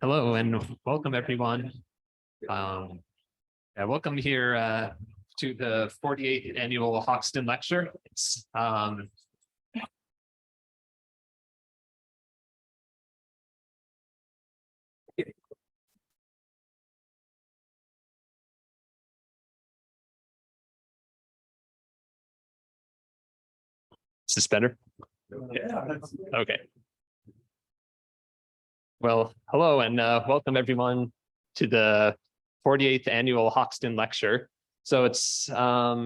Hello and welcome everyone. Welcome here to the 48th annual Hoxton lecture. Is this better? Yeah. Okay. Well, hello and welcome everyone to the 48th annual Hoxton lecture. So it's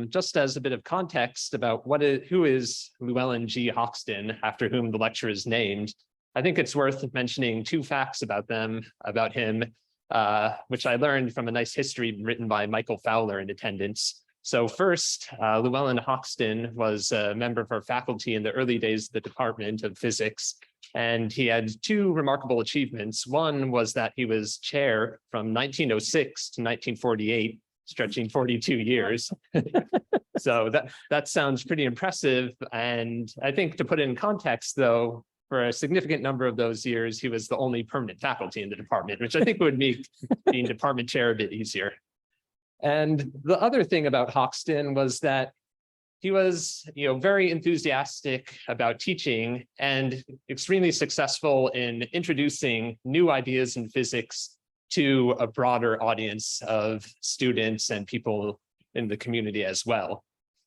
just as a bit of context about who is Llewellyn G. Hoxton, after whom the lecture is named. I think it's worth mentioning two facts about him, which I learned from a nice history written by Michael Fowler in attendance. So first, Llewellyn Hoxton was a member of our faculty in the early days of the Department of Physics, and he had two remarkable achievements. One was that he was chair from 1906 to 1948, stretching 42 years. So that sounds pretty impressive. And I think to put it in context, though, for a significant number of those years, he was the only permanent faculty in the department, which I think would make being department chair a bit easier. And the other thing about Hoxton was that he was, very enthusiastic about teaching and extremely successful in introducing new ideas in physics to a broader audience of students and people in the community as well.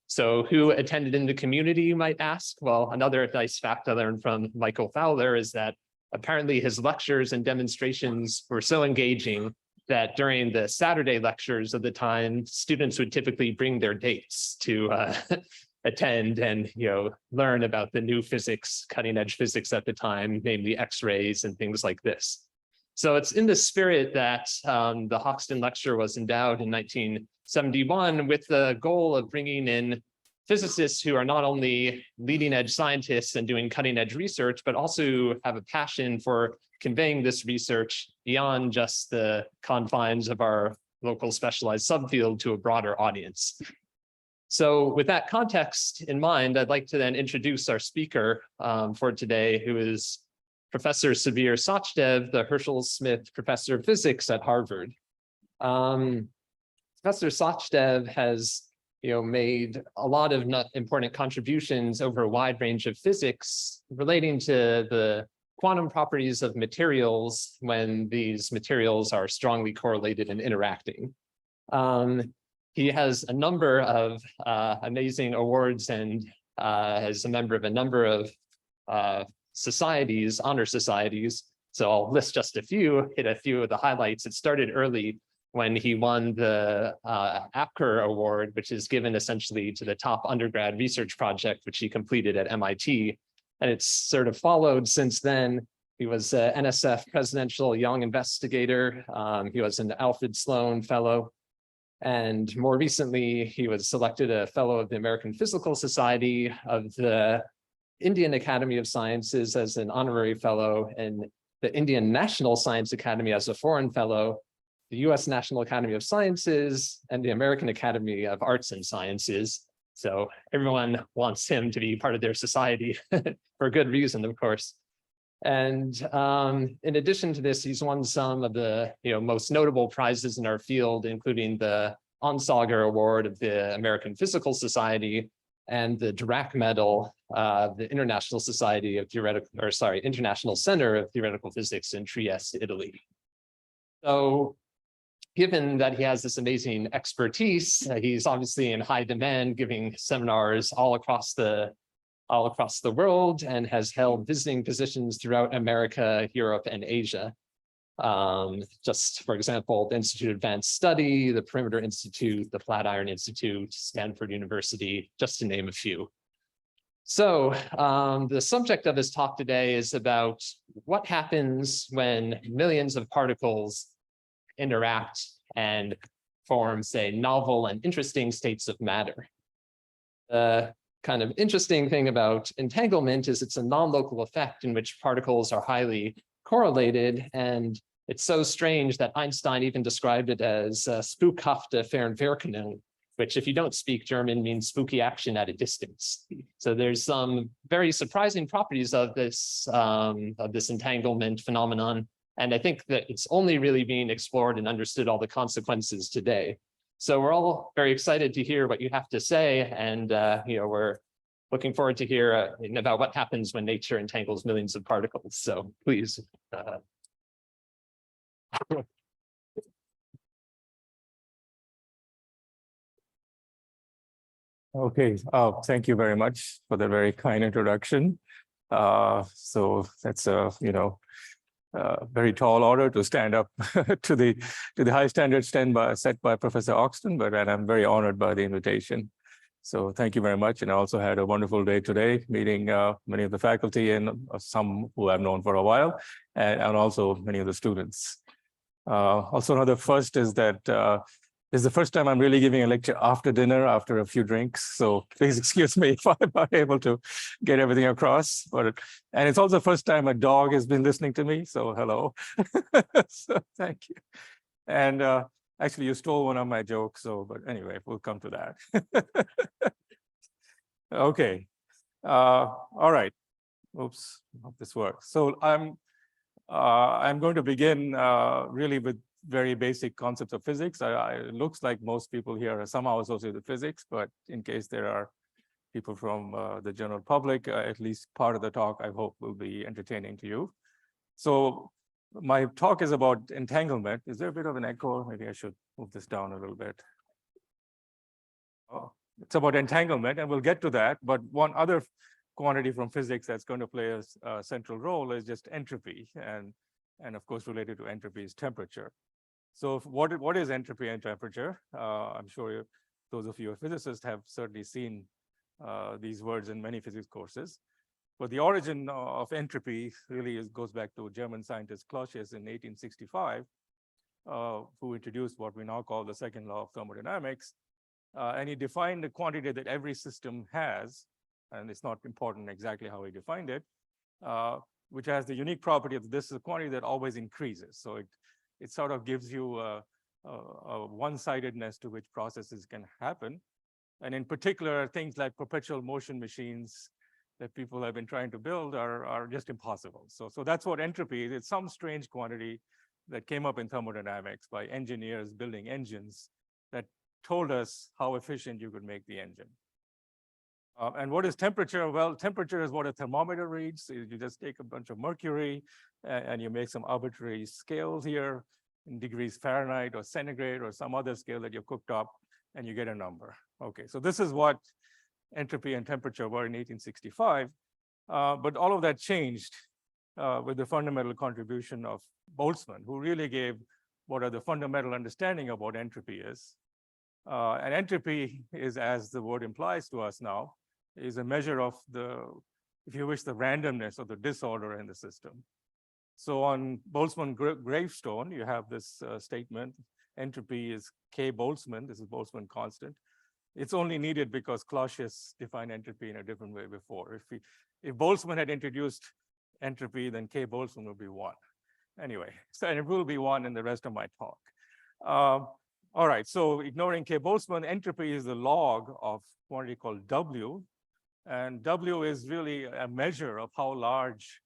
So who attended in the community, you might ask? Well, another nice fact I learned from Michael Fowler is that apparently his lectures and demonstrations were so engaging that during the Saturday lectures of the time, students would typically bring their dates to attend and learn about the new physics, cutting edge physics at the time, namely X-rays and things like this. So it's in the spirit that the Hoxton lecture was endowed in 1971 with the goal of bringing in physicists who are not only leading edge scientists and doing cutting edge research, but also have a passion for conveying this research beyond just the confines of our local specialized subfield to a broader audience. So with that context in mind, I'd like to then introduce our speaker for today, who is Professor Sevir Sachdev, the Herschel Smith Professor of Physics at Harvard. Professor Sachdev has made a lot of important contributions over a wide range of physics relating to the quantum properties of materials when these materials are strongly correlated and interacting. He has a number of amazing awards and is a member of a number of societies, honor societies. So I'll list just a few, hit a few of the highlights. It started early when he won the Apker Award, which is given essentially to the top undergrad research project, which he completed at MIT. And it's sort of followed since then. He was an NSF Presidential Young Investigator. He was an Alfred Sloan Fellow. And more recently, he was selected a Fellow of the American Physical Society, of the Indian Academy of Sciences as an honorary fellow, and the Indian National Science Academy as a foreign fellow, the US National Academy of Sciences, and the American Academy of Arts and Sciences. So everyone wants him to be part of their society for good reason, of course. And in addition to this, he's won some of the most notable prizes in our field, including the Onsager Award of the American Physical Society and the Dirac Medal, the International International Center of Theoretical Physics in Trieste, Italy. So given that he has this amazing expertise, he's obviously in high demand, giving seminars all across the world, and has held visiting positions throughout America, Europe, and Asia. Just for example, the Institute of Advanced Study, the Perimeter Institute, the Flatiron Institute, Stanford University, just to name a few. So the subject of his talk today is about what happens when millions of particles interact and form, say, novel and interesting states of matter. The kind of interesting thing about entanglement is it's a non-local effect in which particles are highly correlated, and it's so strange that Einstein even described it as spukhafte Fernwirkungen, which, if you don't speak German, means spooky action at a distance. So there's some very surprising properties of this entanglement phenomenon, And I think that it's only really being explored and understood all the consequences today. So we're all very excited to hear what you have to say. And we're looking forward to hear about what happens when nature entangles millions of particles. So please. Okay, thank you very much for the very kind introduction. So that's a very tall order to stand up to the high standards set by Professor Hoxton, but I'm very honored by the invitation. So thank you very much. And I also had a wonderful day today meeting many of the faculty and some who I've known for a while, and also many of the students. Also another first is that this is the first time I'm really giving a lecture after dinner, after a few drinks. So please excuse me if I'm not able to get everything across. And it's also the first time a dog has been listening to me. So hello. So thank you. And actually, you stole one of my jokes. But anyway, we'll come to that. Okay. All right. Oops, hope this works. So I'm going to begin really with very basic concepts of physics. It looks like most people here are somehow associated with physics, but in case there are people from the general public, at least part of the talk, I hope, will be entertaining to you. So my talk is about entanglement. Is there a bit of an echo? Maybe I should move this down a little bit. Oh, it's about entanglement, and we'll get to that. But one other quantity from physics that's going to play a central role is just entropy, and of course, related to entropy is temperature. So what is entropy and temperature? I'm sure those of you who are physicists have certainly seen these words in many physics courses. But the origin of entropy really goes back to German scientist Clausius in 1865, who introduced what we now call the second law of thermodynamics. And he defined the quantity that every system has, and it's not important exactly how he defined it, which has the unique property of this is a quantity that always increases. So it sort of gives you a one-sidedness to which processes can happen. And in particular, things like perpetual motion machines that people have been trying to build are just impossible. So that's what entropy is. It's some strange quantity that came up in thermodynamics by engineers building engines that told us how efficient you could make the engine. And what is temperature? Well, temperature is what a thermometer reads. You just take a bunch of mercury and you make some arbitrary scales here in degrees Fahrenheit or centigrade or some other scale that you've cooked up, and you get a number. Okay, so this is what entropy and temperature were in 1865. But all of that changed with the fundamental contribution of Boltzmann, who really gave what are the fundamental understanding of what entropy is. And entropy is, as the word implies to us now, is a measure of if you wish, the randomness or the disorder in the system. So on Boltzmann gravestone, you have this statement, entropy is K Boltzmann. This is Boltzmann constant. It's only needed because Clausius defined entropy in a different way before. If Boltzmann had introduced entropy, then K Boltzmann would be 1. Anyway, so it will be 1 in the rest of my talk. All right, so ignoring K Boltzmann, entropy is the log of quantity called W. And W is really a measure of how large,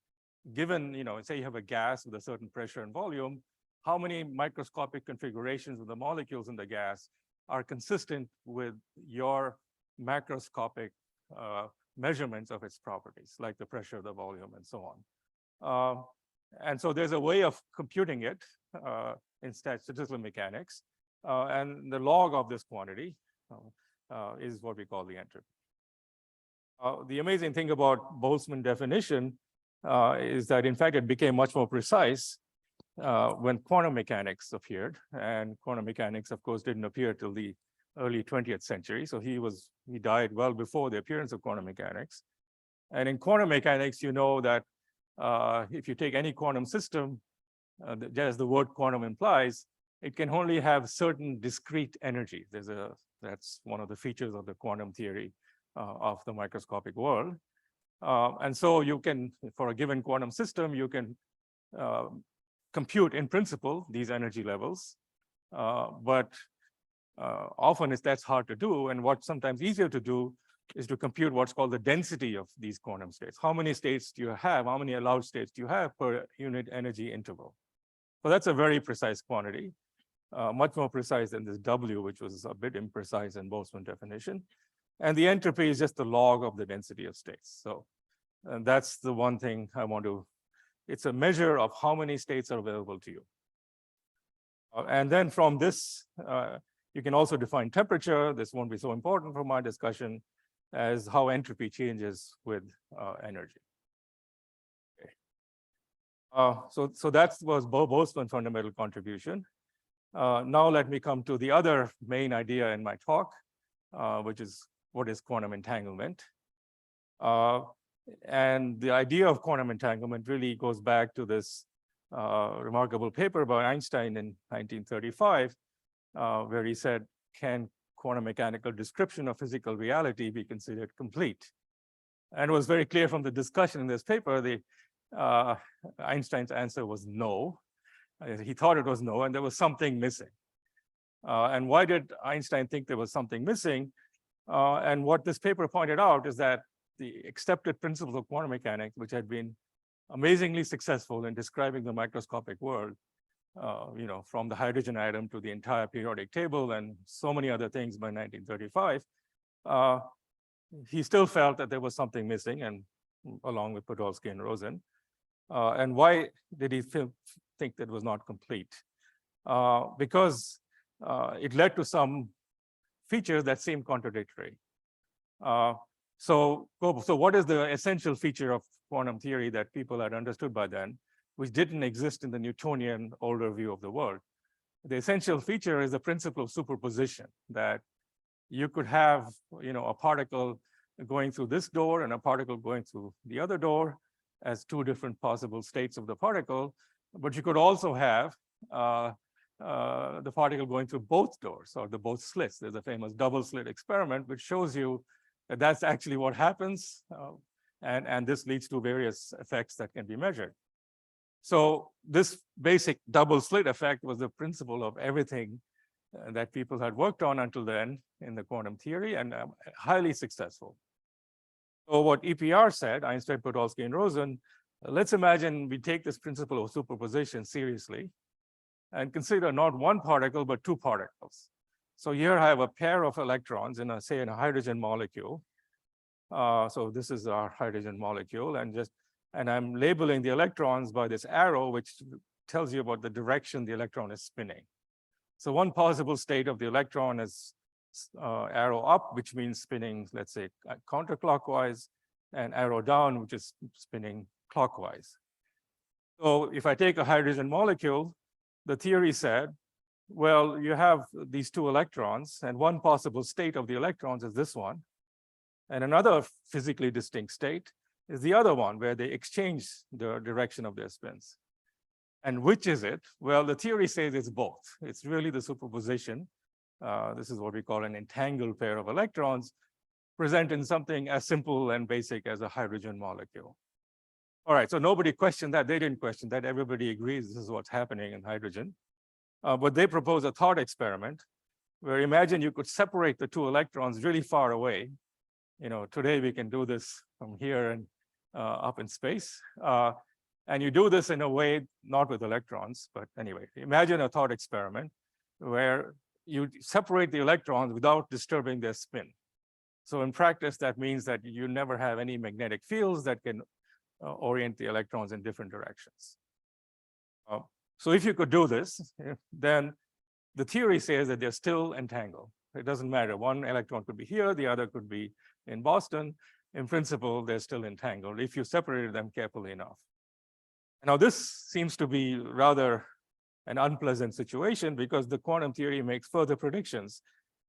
given, say you have a gas with a certain pressure and volume, how many microscopic configurations of the molecules in the gas are consistent with your macroscopic measurements of its properties, like the pressure, the volume, and so on. And so there's a way of computing it in statistical mechanics. And the log of this quantity is what we call the entropy. The amazing thing about Boltzmann definition is that, in fact, it became much more precise when quantum mechanics appeared. And quantum mechanics, of course, didn't appear till the early 20th century. So he died well before the appearance of quantum mechanics. And in quantum mechanics, you know that if you take any quantum system, as the word quantum implies, it can only have certain discrete energy. That's one of the features of the quantum theory of the microscopic world. And so you can, for a given quantum system, you can compute in principle these energy levels. But often that's hard to do. And what's sometimes easier to do is to compute what's called the density of these quantum states. How many states do you have? How many allowed states do you have per unit energy interval? So that's a very precise quantity, much more precise than this W, which was a bit imprecise in Boltzmann definition. And the entropy is just the log of the density of states. So and that's the one thing I want to, it's a measure of how many states are available to you. And then from this, you can also define temperature. This won't be so important for my discussion as how entropy changes with energy. Okay. So that was Boltzmann's fundamental contribution. Now let me come to the other main idea in my talk, which is what is quantum entanglement. And the idea of quantum entanglement really goes back to this remarkable paper by Einstein in 1935, where he said, can quantum mechanical description of physical reality be considered complete? And it was very clear from the discussion in this paper, Einstein's answer was no. He thought it was no, and there was something missing. And why did Einstein think there was something missing? And what this paper pointed out is that the accepted principles of quantum mechanics, which had been amazingly successful in describing the microscopic world, from the hydrogen atom to the entire periodic table and so many other things by 1935, he still felt that there was something missing, and along with Podolsky and Rosen. And why did he think that was not complete? Because it led to some features that seemed contradictory. So what is the essential feature of quantum theory that people had understood by then, which didn't exist in the Newtonian older view of the world? The essential feature is the principle of superposition, that you could have a particle going through this door and a particle going through the other door as two different possible states of the particle, but you could also have the particle going through both doors or the both slits. There's a famous double slit experiment which shows you that that's actually what happens, and this leads to various effects that can be measured. So this basic double slit effect was the principle of everything that people had worked on until then in the quantum theory, and highly successful. So what EPR said, Einstein, Podolsky, and Rosen, let's imagine we take this principle of superposition seriously and consider not one particle, but two particles. So here I have a pair of electrons in say in a hydrogen molecule. So this is our hydrogen molecule, and I'm labeling the electrons by this arrow, which tells you about the direction the electron is spinning. So one possible state of the electron is arrow up, which means spinning, let's say, counterclockwise, and arrow down, which is spinning clockwise. So if I take a hydrogen molecule, the theory said, well, you have these two electrons, and one possible state of the electrons is this one, and another physically distinct state is the other one, where they exchange the direction of their spins. And which is it? Well, the theory says it's both. It's really the superposition. This is what we call an entangled pair of electrons, present in something as simple and basic as a hydrogen molecule. All right, so nobody questioned that. They didn't question that. Everybody agrees this is what's happening in hydrogen. But they propose a thought experiment where imagine you could separate the two electrons really far away. Today we can do this from here and up in space. And you do this in a way, not with electrons, but anyway, imagine a thought experiment where you separate the electrons without disturbing their spin. So in practice, that means that you never have any magnetic fields that can orient the electrons in different directions. So if you could do this, then the theory says that they're still entangled. It doesn't matter. One electron could be here, the other could be in Boston. In principle, they're still entangled if you separated them carefully enough. Now, this seems to be rather an unpleasant situation because the quantum theory makes further predictions.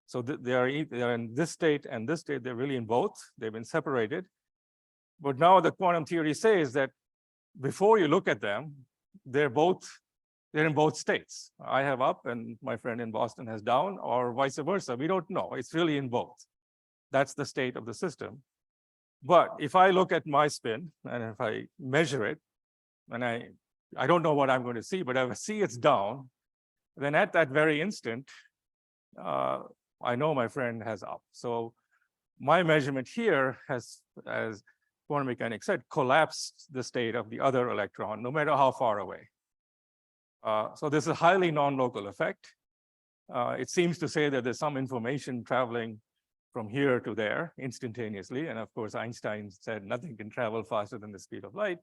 So they are in this state and this state, they're really in both. They've been separated. But now the quantum theory says that before you look at them, they're in both states. I have up and my friend in Boston has down, or vice versa. We don't know. It's really in both. That's the state of the system. But if I look at my spin and if I measure it, and I don't know what I'm going to see, but if I see it's down, then at that very instant, I know my friend has up. So my measurement here has, as quantum mechanics said, collapsed the state of the other electron, no matter how far away. So this is a highly non-local effect. It seems to say that there's some information traveling from here to there instantaneously. And of course, Einstein said nothing can travel faster than the speed of light.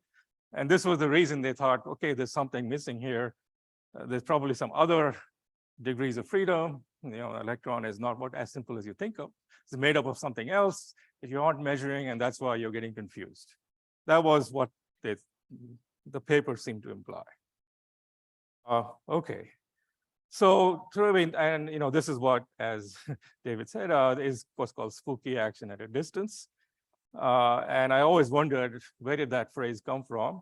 And this was the reason they thought, okay, there's something missing here. There's probably some other degrees of freedom. Electron is not as simple as you think of. It's made up of something else that you aren't measuring, and that's why you're getting confused. That was what the paper seemed to imply. Okay. So, and this is what, as David said, is what's called spooky action at a distance. And I always wondered, where did that phrase come from?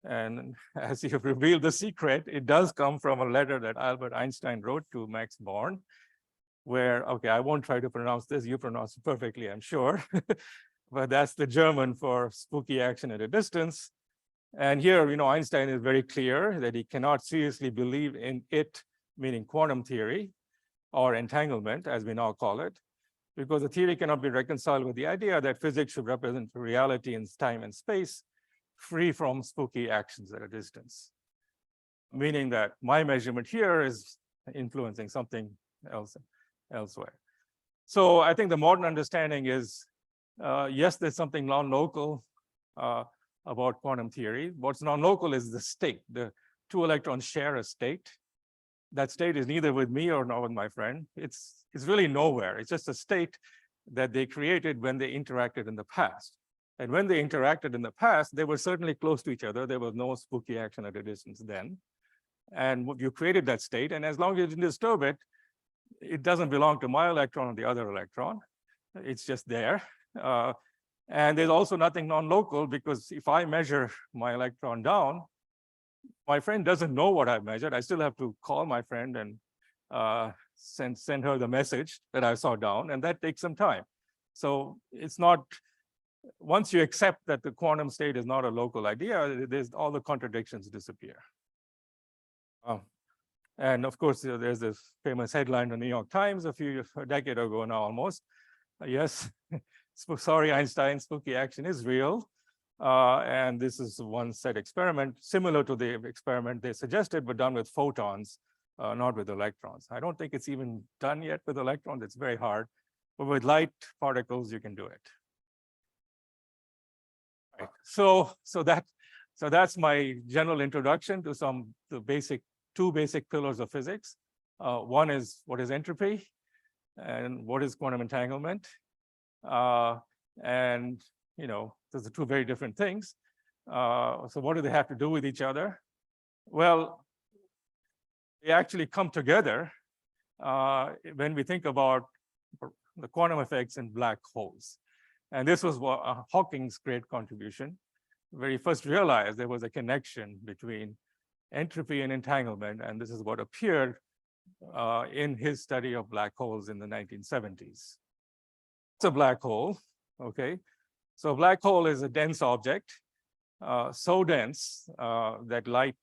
And as you have revealed the secret, it does come from a letter that Albert Einstein wrote to Max Born, where, okay, I won't try to pronounce this. You pronounce it perfectly, I'm sure. But that's the German for spooky action at a distance. And here, Einstein is very clear that he cannot seriously believe in it, meaning quantum theory or entanglement, as we now call it, because the theory cannot be reconciled with the idea that physics should represent reality in time and space, free from spooky actions at a distance. Meaning that my measurement here is influencing something else elsewhere. So I think the modern understanding is, yes, there's something non-local about quantum theory. What's non-local is the state. The two electrons share a state. That state is neither with me or not with my friend. It's really nowhere. It's just a state that they created when they interacted in the past. And when they interacted in the past, they were certainly close to each other. There was no spooky action at a distance then. And you created that state. And as long as you didn't disturb it, it doesn't belong to my electron or the other electron. It's just there. And there's also nothing non-local, because if I measure my electron down, my friend doesn't know what I've measured. I still have to call my friend and send her the message that I saw down, and that takes some time. So it's not, once you accept that the quantum state is not a local idea, there's all the contradictions disappear. And of course, there's this famous headline in the New York Times a decade ago now almost. Yes, sorry, Einstein, spooky action is real. And this is one set experiment similar to the experiment they suggested, but done with photons, not with electrons. I don't think it's even done yet with electrons. It's very hard. But with light particles, you can do it. Right. So that's my general introduction to two basic pillars of physics. One is, what is entropy, and what is quantum entanglement? And those are two very different things. So what do they have to do with each other? Well, they actually come together when we think about the quantum effects in black holes. And this was Hawking's great contribution, where he first realized there was a connection between entropy and entanglement. And this is what appeared in his study of black holes in the 1970s. It's a black hole, okay? So a black hole is a dense object, so dense that light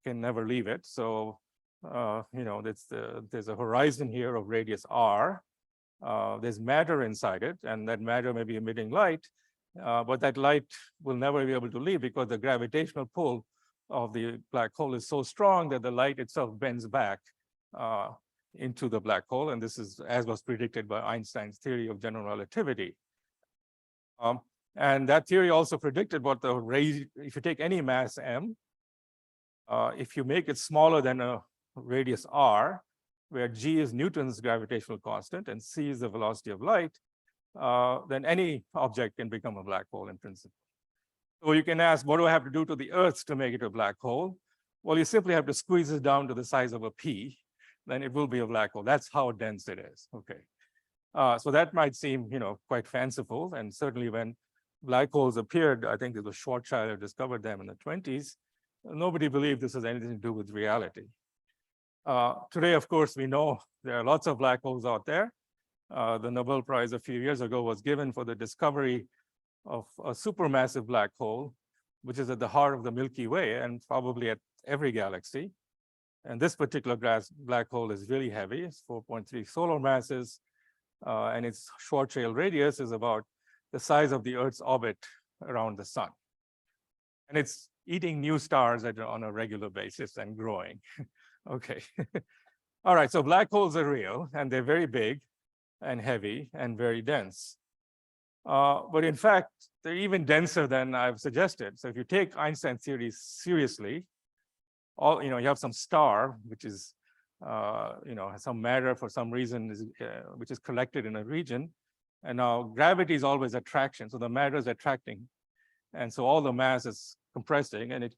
can never leave it. So, there's a horizon here of radius r. There's matter inside it, and that matter may be emitting light, but that light will never be able to leave because the gravitational pull of the black hole is so strong that the light itself bends back into the black hole. And this is as was predicted by Einstein's theory of general relativity. And that theory also predicted what if you take any mass m, if you make it smaller than a radius r, where g is Newton's gravitational constant and c is the velocity of light, then any object can become a black hole in principle. So you can ask, what do I have to do to the Earth to make it a black hole? Well, you simply have to squeeze it down to the size of a pea, then it will be a black hole. That's how dense it is. Okay. So that might seem, quite fanciful. And certainly when black holes appeared, I think it was Schwarzschild who discovered them in the 1920s. Nobody believed this has anything to do with reality. Today, of course, we know there are lots of black holes out there. The Nobel Prize a few years ago was given for the discovery of a supermassive black hole, which is at the heart of the Milky Way and probably at every galaxy. And this particular black hole is really heavy. It's 4.3 solar masses, and its Schwarzschild radius is about the size of the Earth's orbit around the sun. And it's eating new stars on a regular basis and growing. Okay. All right, so black holes are real, and they're very big and heavy and very dense. But in fact, they're even denser than I've suggested. So if you take Einstein's theory seriously, you have some star, which is, some matter for some reason, which is collected in a region. And now gravity is always attraction. So the matter is attracting. And so all the mass is compressing, and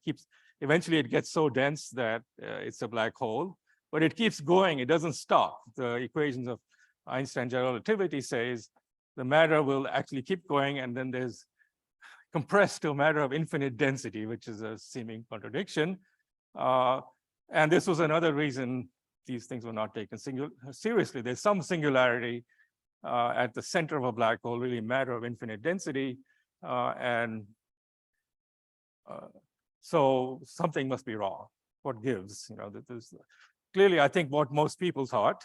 eventually it gets so dense that it's a black hole, but it keeps going. It doesn't stop. The equations of Einstein general relativity says the matter will actually keep going, and then there's compressed to a matter of infinite density, which is a seeming contradiction. And this was another reason these things were not taken seriously. There's some singularity at the center of a black hole, really a matter of infinite density. So something must be wrong. What gives? Clearly, I think what most people thought,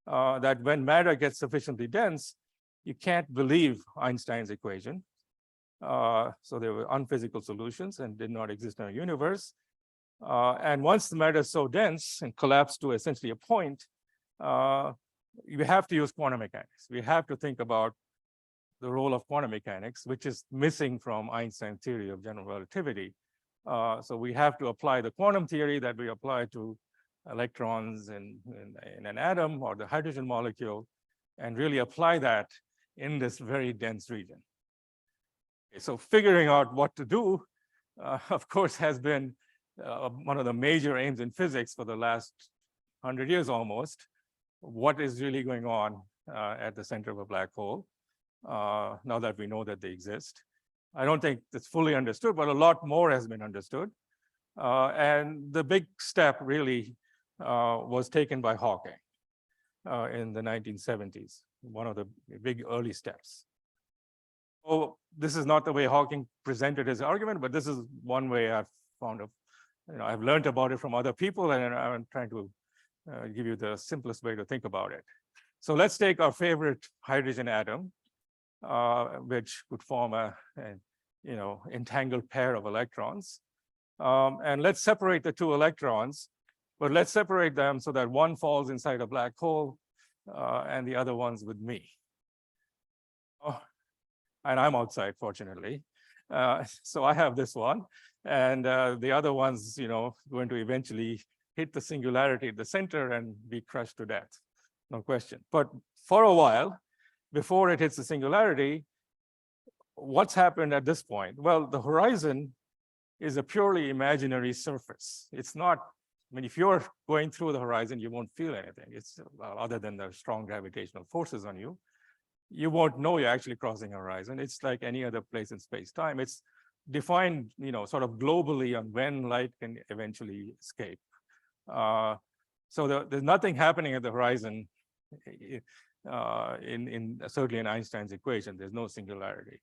that when matter gets sufficiently dense, you can't believe Einstein's equation. So there were unphysical solutions and did not exist in our universe. And once the matter is so dense and collapsed to essentially a point, you have to use quantum mechanics. We have to think about the role of quantum mechanics, which is missing from Einstein's theory of general relativity. So we have to apply the quantum theory that we apply to electrons in an atom or the hydrogen molecule, and really apply that in this very dense region. Okay, so figuring out what to do, of course, has been one of the major aims in physics for the last 100 years almost. What is really going on at the center of a black hole, now that we know that they exist? I don't think it's fully understood, but a lot more has been understood. And the big step really was taken by Hawking in the 1970s, one of the big early steps. Oh, this is not the way Hawking presented his argument, but this is one way I've found I've learned about it from other people, and I'm trying to give you the simplest way to think about it. So let's take our favorite hydrogen atom, which could form an entangled pair of electrons. And let's separate the two electrons, but let's separate them so that one falls inside a black hole and the other one's with me. And I'm outside, fortunately. So I have this one, and the other one's going to eventually hit the singularity at the center and be crushed to death, no question. But for a while, before it hits the singularity, what's happened at this point? Well, the horizon is a purely imaginary surface. It's not, if you're going through the horizon, you won't feel anything. It's other than the strong gravitational forces on you. You won't know you're actually crossing a horizon. It's like any other place in space-time. It's defined, sort of globally on when light can eventually escape. So there's nothing happening at the horizon certainly in Einstein's equation. There's no singularity.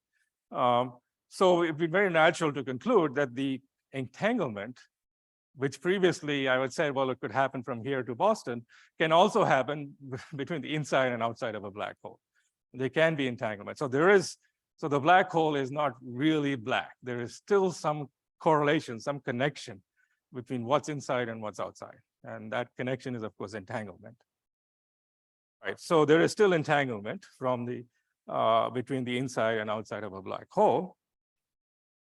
So it'd be very natural to conclude that the entanglement, which previously I would say, well, it could happen from here to Boston, can also happen between the inside and outside of a black hole. There can be entanglement. So the black hole is not really black. There is still some correlation, some connection between what's inside and what's outside. And that connection is, of course, entanglement. Right. So there is still entanglement from between the inside and outside of a black hole.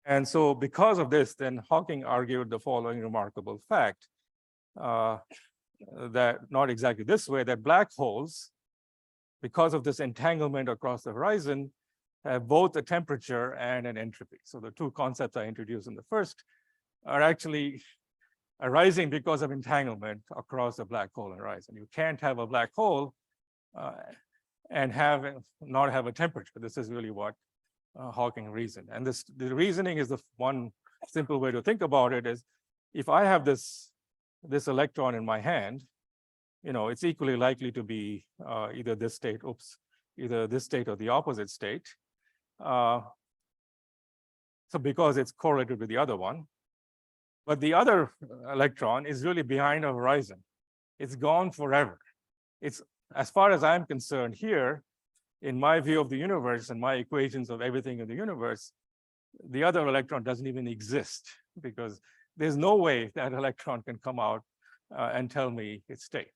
And so because of this, then Hawking argued the following remarkable fact, that not exactly this way, that black holes, because of this entanglement across the horizon, have both a temperature and an entropy. So the two concepts I introduced in the first are actually arising because of entanglement across the black hole horizon. You can't have a black hole and not have a temperature. This is really what Hawking reasoned. And the reasoning is the one simple way to think about it is, if I have this electron in my hand, it's equally likely to be either this state or the opposite state. So because it's correlated with the other one. But the other electron is really behind a horizon. It's gone forever. It's, as far as I'm concerned here, in my view of the universe and my equations of everything in the universe, the other electron doesn't even exist. because there's no way that electron can come out and tell me its state.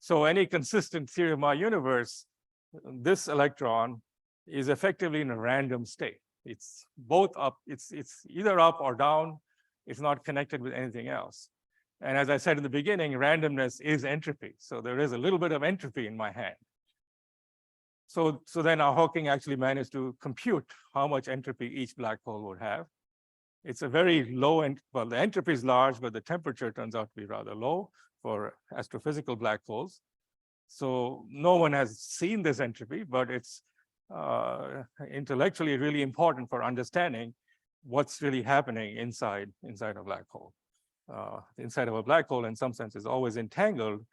So any consistent theory of my universe, this electron is effectively in a random state. It's both up, it's either up or down. It's not connected with anything else. And as I said in the beginning, randomness is entropy. So there is a little bit of entropy in my hand. So then our Hawking actually managed to compute how much entropy each black hole would have. It's a very low, well, the entropy is large, but the temperature turns out to be rather low for astrophysical black holes. So no one has seen this entropy, but it's intellectually really important for understanding what's really happening inside a black hole. Inside of a black hole, in some sense, is always entangled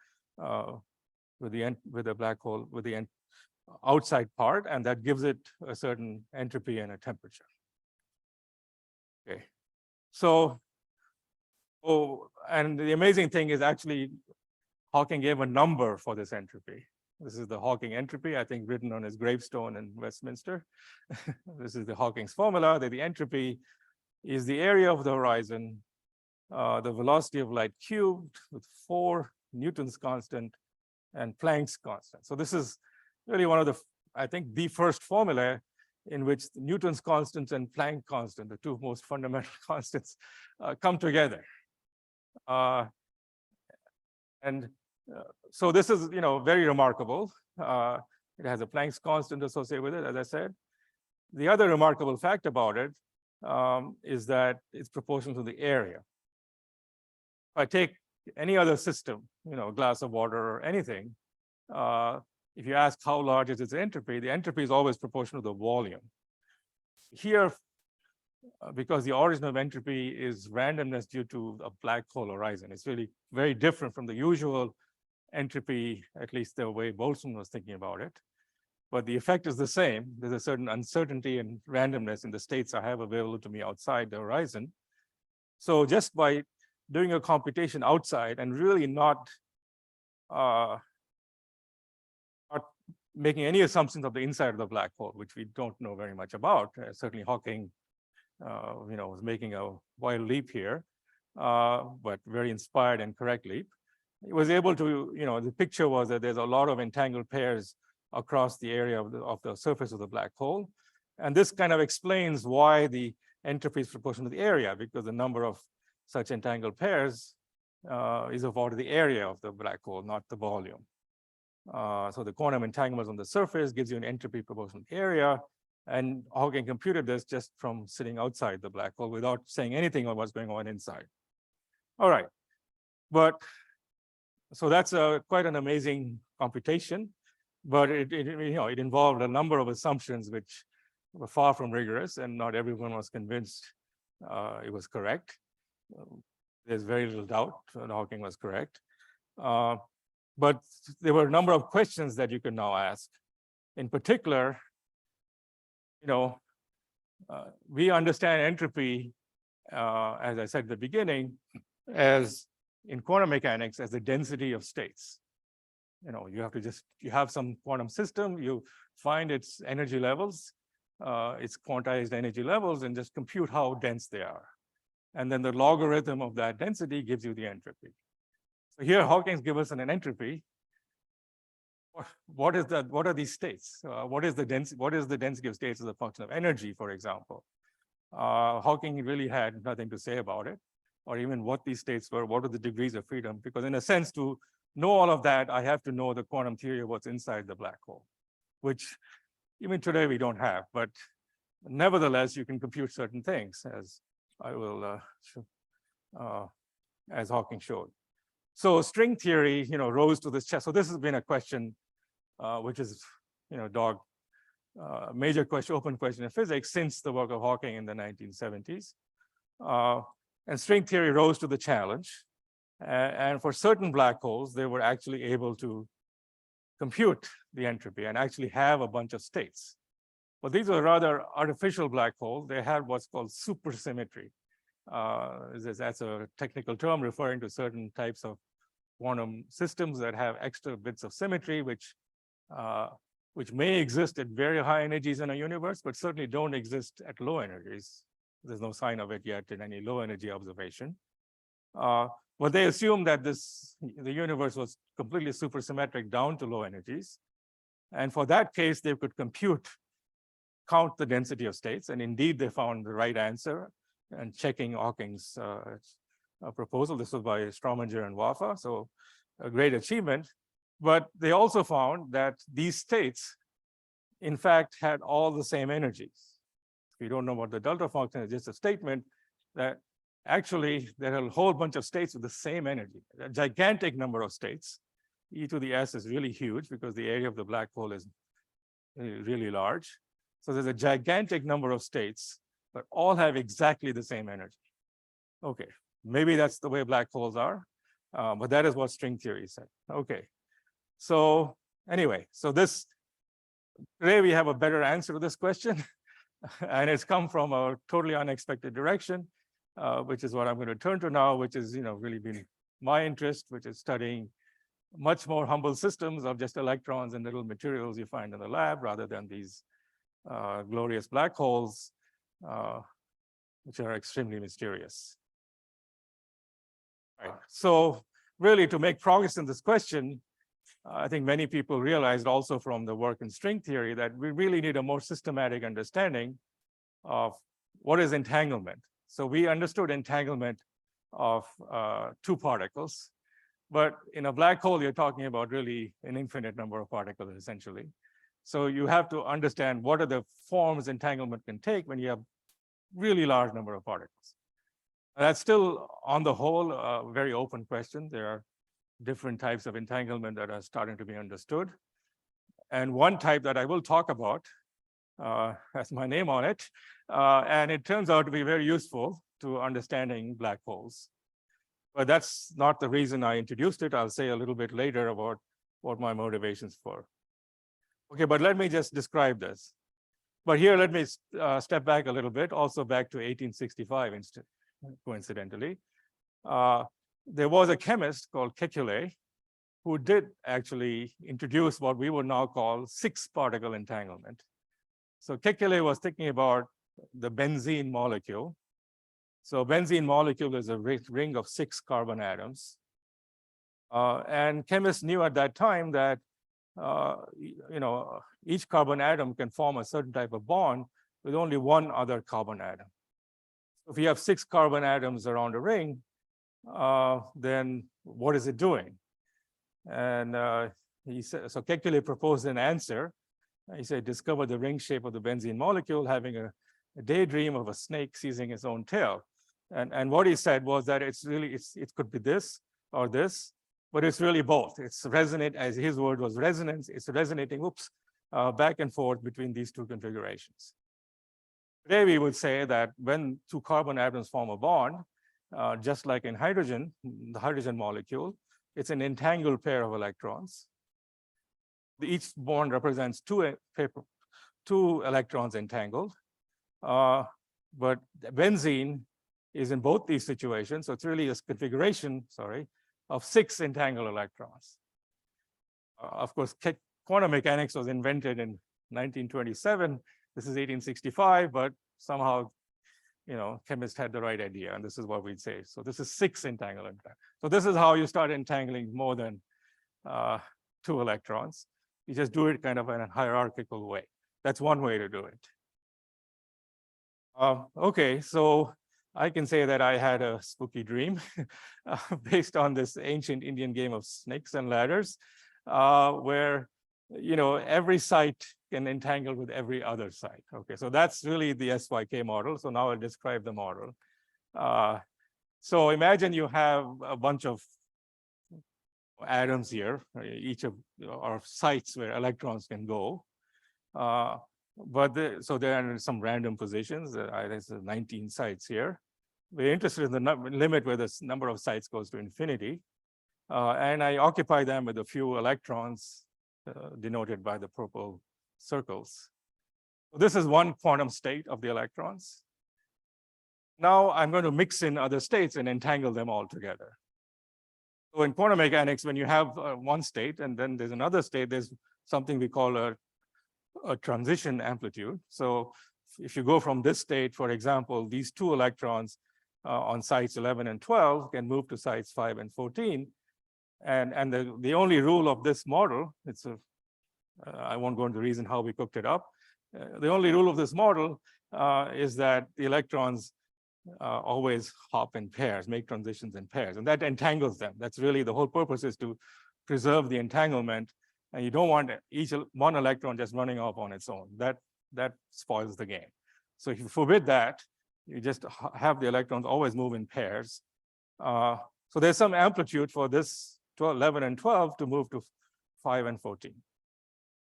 with the black hole, with the outside part, and that gives it a certain entropy and a temperature. Okay, so, and the amazing thing is actually Hawking gave a number for this entropy. This is the Hawking entropy, I think written on his gravestone in Westminster. This is the Hawking's formula, that the entropy is the area of the horizon, the velocity of light cubed with 4 Newton's constant and Planck's constant. So this is really one of the, I think, the first formula in which Newton's constants and Planck constant, the 2 most fundamental constants, come together. So this is, very remarkable. It has a Planck's constant associated with it, as I said. The other remarkable fact about it is that it's proportional to the area. If I take any other system, a glass of water or anything, if you ask how large is its entropy, the entropy is always proportional to the volume. Here, because the origin of entropy is randomness due to a black hole horizon, it's really very different from the usual entropy, at least the way Boltzmann was thinking about it. But the effect is the same. There's a certain uncertainty and randomness in the states I have available to me outside the horizon. So just by doing a computation outside and really not making any assumptions of the inside of the black hole, which we don't know very much about. Certainly Hawking, was making a wild leap here, but very inspired and correct leap. He was able to, the picture was that there's a lot of entangled pairs across the area of the surface of the black hole. And this kind of explains why the entropy is proportional to the area, because the number of such entangled pairs is of order the area of the black hole, not the volume. So the quantum entanglements on the surface gives you an entropy proportional to the area. And Hawking computed this just from sitting outside the black hole without saying anything on what's going on inside. All right, but so that's quite an amazing computation, but it involved a number of assumptions which were far from rigorous, and not everyone was convinced it was correct. There's very little doubt that Hawking was correct. But there were a number of questions that you can now ask. In particular, we understand entropy, as I said at the beginning, as in quantum mechanics, as the density of states. You have some quantum system, you find its energy levels, its quantized energy levels, and just compute how dense they are. And then the logarithm of that density gives you the entropy. So here, Hawking's give us an entropy. What are these states? What is the density of states as a function of energy, for example? Hawking really had nothing to say about it, or even what these states were, what are the degrees of freedom? Because in a sense, to know all of that, I have to know the quantum theory of what's inside the black hole, which even today we don't have. But nevertheless, you can compute certain things, as I will, as Hawking showed. So string theory, rose to this chest. So this has been a question which is, major question, open question in physics since the work of Hawking in the 1970s. And string theory rose to the challenge. And for certain black holes, they were actually able to compute the entropy and actually have a bunch of states. But these were rather artificial black holes. They had what's called supersymmetry. That's a technical term referring to certain types of quantum systems that have extra bits of symmetry, which may exist at very high energies in a universe, but certainly don't exist at low energies. There's no sign of it yet in any low energy observation. But they assumed that the universe was completely supersymmetric down to low energies. And for that case, they could count the density of states. And indeed, they found the right answer and checking Hawking's proposal. This was by Strominger and Waffa, so a great achievement. But they also found that these states, in fact, had all the same energies. If you don't know what the delta function is, just a statement that actually there are a whole bunch of states with the same energy, a gigantic number of states. E to the S is really huge because the area of the black hole is really large. So there's a gigantic number of states, but all have exactly the same energy. Okay, maybe that's the way black holes are, but that is what string theory said. Okay, so anyway, so today we have a better answer to this question, and it's come from a totally unexpected direction, which is what I'm going to turn to now, which is really been my interest, which is studying much more humble systems of just electrons and little materials you find in the lab, rather than these glorious black holes, which are extremely mysterious. Right. So really, to make progress in this question, I think many people realized also from the work in string theory that we really need a more systematic understanding of what is entanglement. So we understood entanglement of two particles, but in a black hole, you're talking about really an infinite number of particles, essentially. So you have to understand what are the forms entanglement can take when you have really large number of particles. That's still, on the whole, a very open question. There are different types of entanglement that are starting to be understood. And one type that I will talk about has my name on it, and it turns out to be very useful to understanding black holes. But that's not the reason I introduced it. I'll say a little bit later about what my motivations for. Okay, but let me just describe this. But here, let me step back a little bit, also back to 1865, coincidentally. There was a chemist called Kekule who did actually introduce what we would now call 6-particle entanglement. So Kekule was thinking about the benzene molecule. So benzene molecule is a ring of 6 carbon atoms. And chemists knew at that time that each carbon atom can form a certain type of bond with only one other carbon atom. So if you have 6 carbon atoms around a ring, then what is it doing? And he said, so Kekule proposed an answer. He said, discover the ring shape of the benzene molecule, having a daydream of a snake seizing its own tail. And what he said was that it could be this or this, but it's really both. It's resonant, as his word was resonance. It's resonating, back and forth between these two configurations. Today, we would say that when 2 carbon atoms form a bond, just like in hydrogen, the hydrogen molecule, it's an entangled pair of electrons. Each bond represents 2 electrons entangled. But benzene is in both these situations. So it's really a configuration, of 6 entangled electrons. Of course, quantum mechanics was invented in 1927. This is 1865, but somehow, chemists had the right idea, and this is what we'd say. So this is 6 entangled. So this is how you start entangling more than 2 electrons. You just do it kind of in a hierarchical way. That's one way to do it. Okay, so I can say that I had a spooky dream based on this ancient Indian game of snakes and ladders, where every site can entangle with every other site. Okay, so that's really the SYK model. So now I'll describe the model. So imagine you have a bunch of atoms here, each of our sites where electrons can go. So there are some random positions. There's 19 sites here. We're interested in the limit where the number of sites goes to infinity. And I occupy them with a few electrons denoted by the purple circles. So this is one quantum state of the electrons. Now I'm going to mix in other states and entangle them all together. So in quantum mechanics, when you have one state and then there's another state, there's something we call a transition amplitude. So if you go from this state, for example, these two electrons on sites 11 and 12 can move to sites 5 and 14. And the only rule of this model, I won't go into the reason how we cooked it up. The only rule of this model is that the electrons always hop in pairs, make transitions in pairs, and that entangles them. That's really the whole purpose, is to preserve the entanglement, and you don't want one electron just running off on its own. That spoils the game. So if you forbid that, you just have the electrons always move in pairs. So there's some amplitude for this 11 and 12 to move to 5 and 14.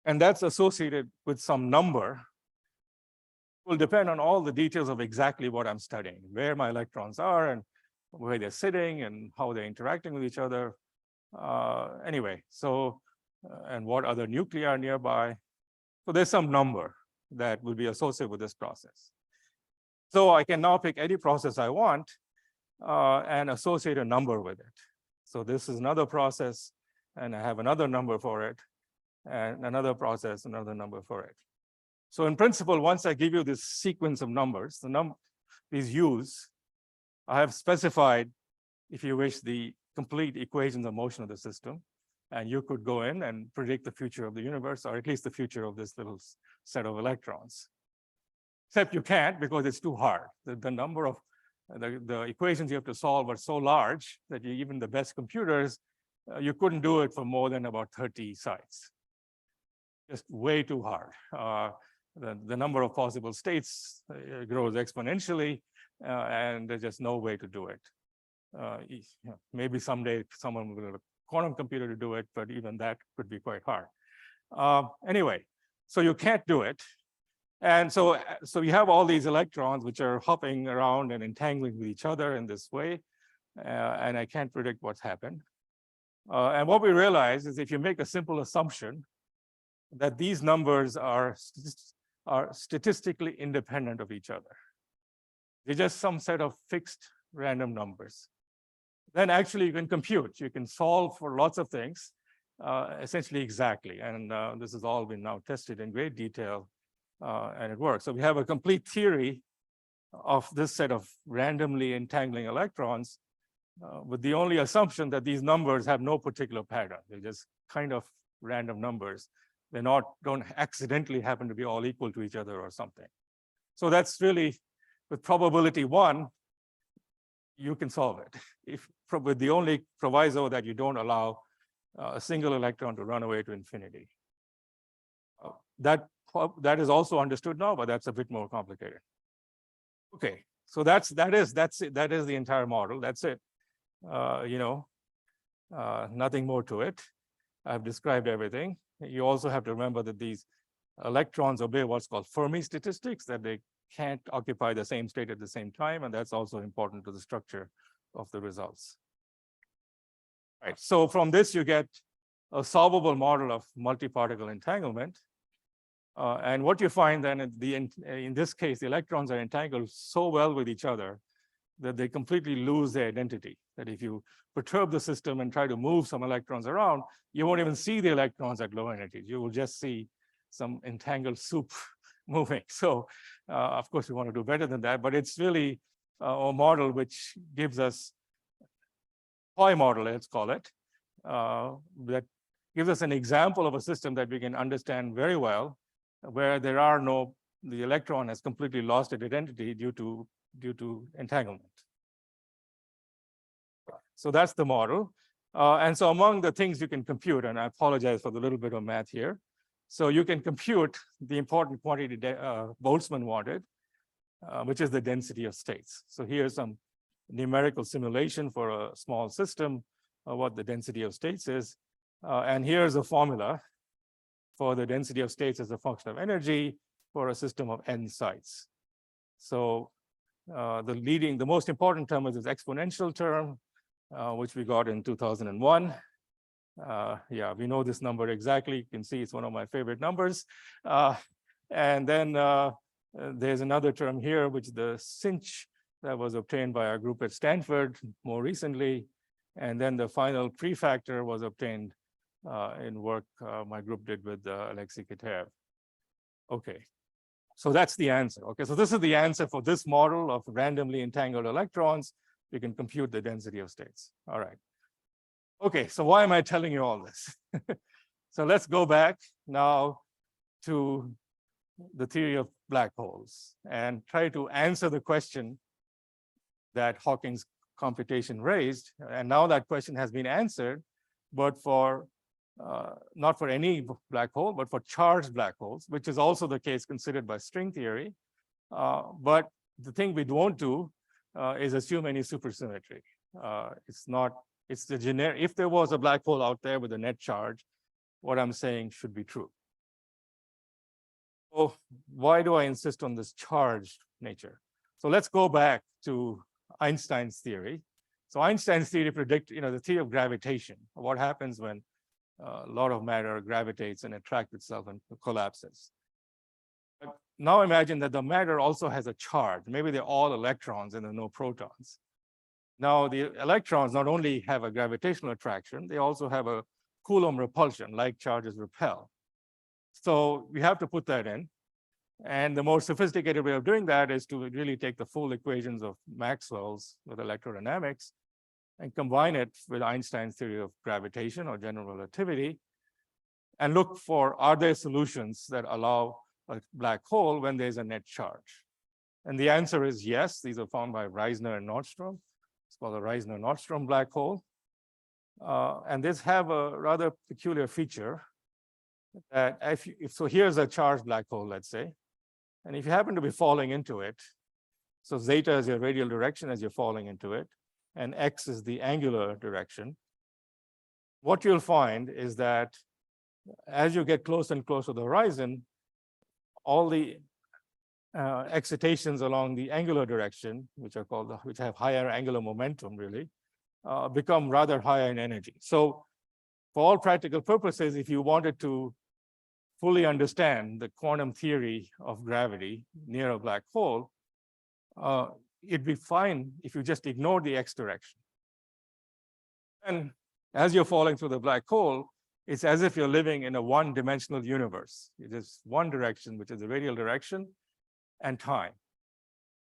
And that's associated with some number. It will depend on all the details of exactly what I'm studying, where my electrons are and where they're sitting and how they're interacting with each other. Anyway, so, and what other nuclei are nearby. So there's some number that will be associated with this process. So I can now pick any process I want and associate a number with it. So this is another process, and I have another number for it, and another process, another number for it. So in principle, once I give you this sequence of numbers, these U's, I have specified, if you wish, the complete equations of motion of the system. And you could go in and predict the future of the universe, or at least the future of this little set of electrons. Except you can't, because it's too hard. The number of the equations you have to solve are so large that even the best computers, you couldn't do it for more than about 30 sites. Just way too hard. The number of possible states grows exponentially, and there's just no way to do it. Maybe someday someone will have a quantum computer to do it, but even that could be quite hard. Anyway, so you can't do it. And so you have all these electrons which are hopping around and entangling with each other in this way, and I can't predict what's happened. And what we realize is, if you make a simple assumption that these numbers are statistically independent of each other, they're just some set of fixed random numbers, then actually you can compute. You can solve for lots of things, essentially exactly. And this has all been now tested in great detail, and it works. So we have a complete theory of this set of randomly entangling electrons, with the only assumption that these numbers have no particular pattern. They're just kind of random numbers. They don't accidentally happen to be all equal to each other or something. So that's really, with probability 1, you can solve it, with the only proviso that you don't allow a single electron to run away to infinity. That is also understood now, but that's a bit more complicated. Okay, so that is the entire model. That's it. Nothing more to it. I've described everything. You also have to remember that these electrons obey what's called Fermi statistics, that they can't occupy the same state at the same time, and that's also important to the structure of the results. Right. So from this, you get a solvable model of multi-particle entanglement. And what you find then, in this case, the electrons are entangled so well with each other that they completely lose their identity. That if you perturb the system and try to move some electrons around, you won't even see the electrons at low energies. You will just see some entangled soup moving. So of course, we want to do better than that, but it's really a model which gives us toy model, let's call it, that gives us an example of a system that we can understand very well, where the electron has completely lost its identity due to entanglement. So that's the model. And so among the things you can compute, and I apologize for the little bit of math here. So you can compute the important quantity Boltzmann wanted, which is the density of states. So here's some numerical simulation for a small system of what the density of states is. And here's a formula for the density of states as a function of energy for a system of n sites. So the most important term is this exponential term, which we got in 2001. Yeah, we know this number exactly. You can see it's one of my favorite numbers. And then there's another term here, which is the cinch that was obtained by our group at Stanford more recently. And then the final prefactor was obtained in work my group did with Alexei Kitaev. Okay. So that's the answer. Okay, so this is the answer for this model of randomly entangled electrons. You can compute the density of states. All right. Okay, so why am I telling you all this? So let's go back now to the theory of black holes and try to answer the question that Hawking's computation raised. And now that question has been answered, but for not for any black hole, but for charged black holes, which is also the case considered by string theory. But the thing we won't do is assume any supersymmetry. It's the generic, if there was a black hole out there with a net charge, what I'm saying should be true. So why do I insist on this charged nature? So let's go back to Einstein's theory. So Einstein's theory predict, the theory of gravitation, what happens when a lot of matter gravitates and attracts itself and collapses. But now imagine that the matter also has a charge. Maybe they're all electrons and there are no protons. Now the electrons not only have a gravitational attraction, they also have a Coulomb repulsion, like charges repel. So we have to put that in. And the more sophisticated way of doing that is to really take the full equations of Maxwell's with electrodynamics and combine it with Einstein's theory of gravitation or general relativity and look for, are there solutions that allow a black hole when there's a net charge? And the answer is yes. These are found by Reisner and Nordstrom. It's called the Reisner-Nordstrom black hole. And these have a rather peculiar feature that so here's a charged black hole, let's say. And if you happen to be falling into it, so zeta is your radial direction as you're falling into it, and x is the angular direction, what you'll find is that as you get closer and closer to the horizon, all the excitations along the angular direction, which have higher angular momentum really, become rather higher in energy. So for all practical purposes, if you wanted to fully understand the quantum theory of gravity near a black hole, it'd be fine if you just ignore the x direction. And as you're falling through the black hole, it's as if you're living in a one-dimensional universe. It is one direction, which is the radial direction, and time.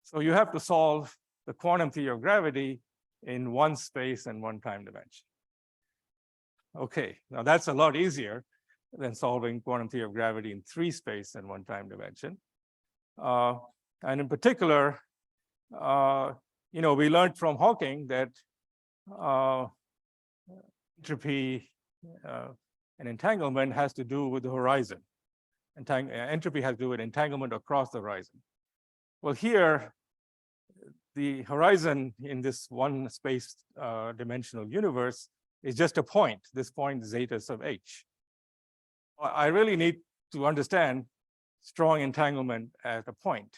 So you have to solve the quantum theory of gravity in one space and one time dimension. Okay, now that's a lot easier than solving quantum theory of gravity in 3 space and 1 time dimension. And in particular, we learned from Hawking that entropy and entanglement has to do with the horizon. Entropy has to do with entanglement across the horizon. Well, here, the horizon in this one space dimensional universe is just a point, this point zeta sub h. I really need to understand strong entanglement at a point.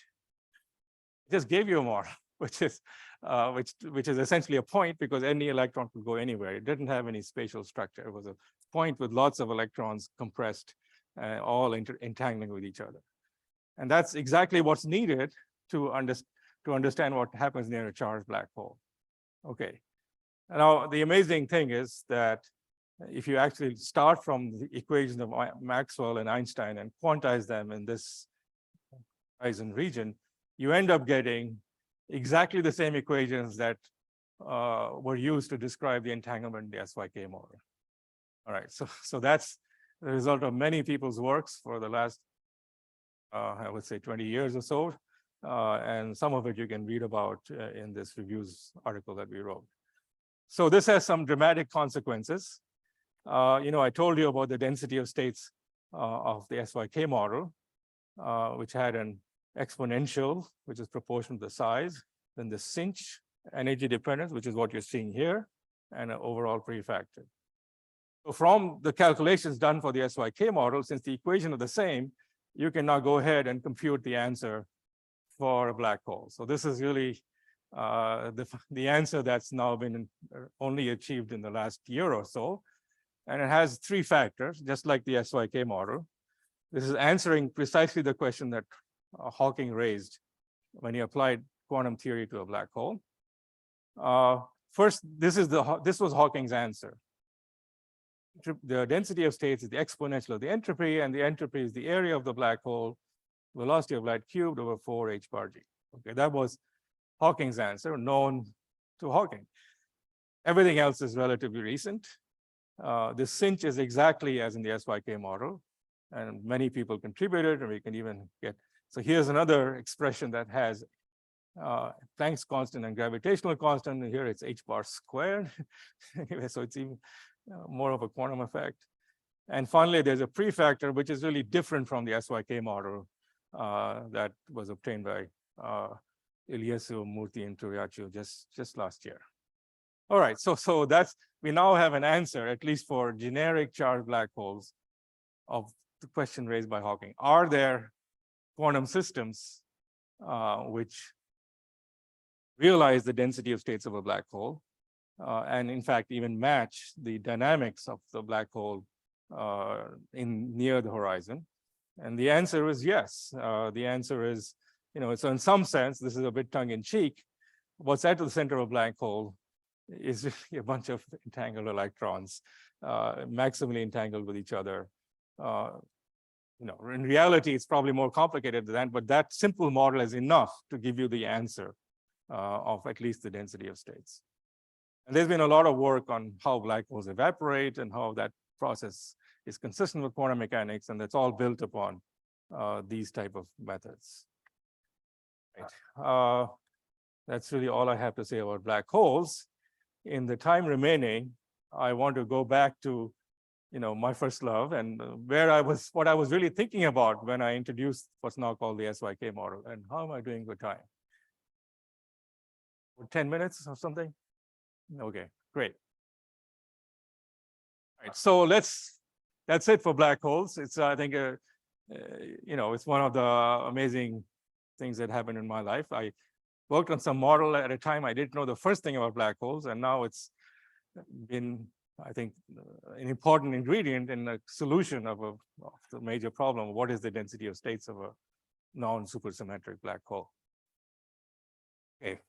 I just gave you a model, which is essentially a point because any electron could go anywhere. It didn't have any spatial structure. It was a point with lots of electrons compressed, all entangling with each other. And that's exactly what's needed to understand what happens near a charged black hole. Okay. Now, the amazing thing is that if you actually start from the equations of Maxwell and Einstein and quantize them in this horizon region, you end up getting exactly the same equations that were used to describe the entanglement in the SYK model. All right, so that's the result of many people's works for the last, I would say 20 years or so. And some of it you can read about in this reviews article that we wrote. So this has some dramatic consequences. I told you about the density of states of the SYK model, which had an exponential, which is proportional to the size, then the cinch energy dependence, which is what you're seeing here, and an overall prefactor. So from the calculations done for the SYK model, since the equation are the same, you can now go ahead and compute the answer for a black hole. So this is really the answer that's now been only achieved in the last year or so. And it has 3 factors, just like the SYK model. This is answering precisely the question that Hawking raised when he applied quantum theory to a black hole. First, this was Hawking's answer. The density of states is the exponential of the entropy, and the entropy is the area of the black hole velocity of light cubed over 4 h bar g. Okay, that was Hawking's answer, known to Hawking. Everything else is relatively recent. The cinch is exactly as in the SYK model, and many people contributed, and we can even get. So here's another expression that has Planck's constant and gravitational constant, and here it's h bar squared. Anyway, so it's even more of a quantum effect. And finally, there's a prefactor, which is really different from the SYK model that was obtained by Ilyasu, Murthy, and Turiachu just last year. All right, so that's, we now have an answer, at least for generic charged black holes, of the question raised by Hawking. Are there quantum systems which realize the density of states of a black hole, and in fact even match the dynamics of the black hole in near the horizon? And the answer is yes. The answer is, so in some sense, this is a bit tongue-in-cheek. What's at the center of a black hole is a bunch of entangled electrons, maximally entangled with each other. In reality, it's probably more complicated than that, but that simple model is enough to give you the answer of at least the density of states. And there's been a lot of work on how black holes evaporate and how that process is consistent with quantum mechanics, and that's all built upon these type of methods. Right. That's really all I have to say about black holes. In the time remaining, I want to go back to my first love and what I was really thinking about when I introduced what's now called the SYK model. And how am I doing with time? 10 minutes or something? Okay, great. All right, so that's it for black holes. It's, I think, it's one of the amazing things that happened in my life. I worked on some model at a time I didn't know the first thing about black holes, and now it's been, I think, an important ingredient in the solution of the major problem. What is the density of states of a non-supersymmetric black hole? Okay.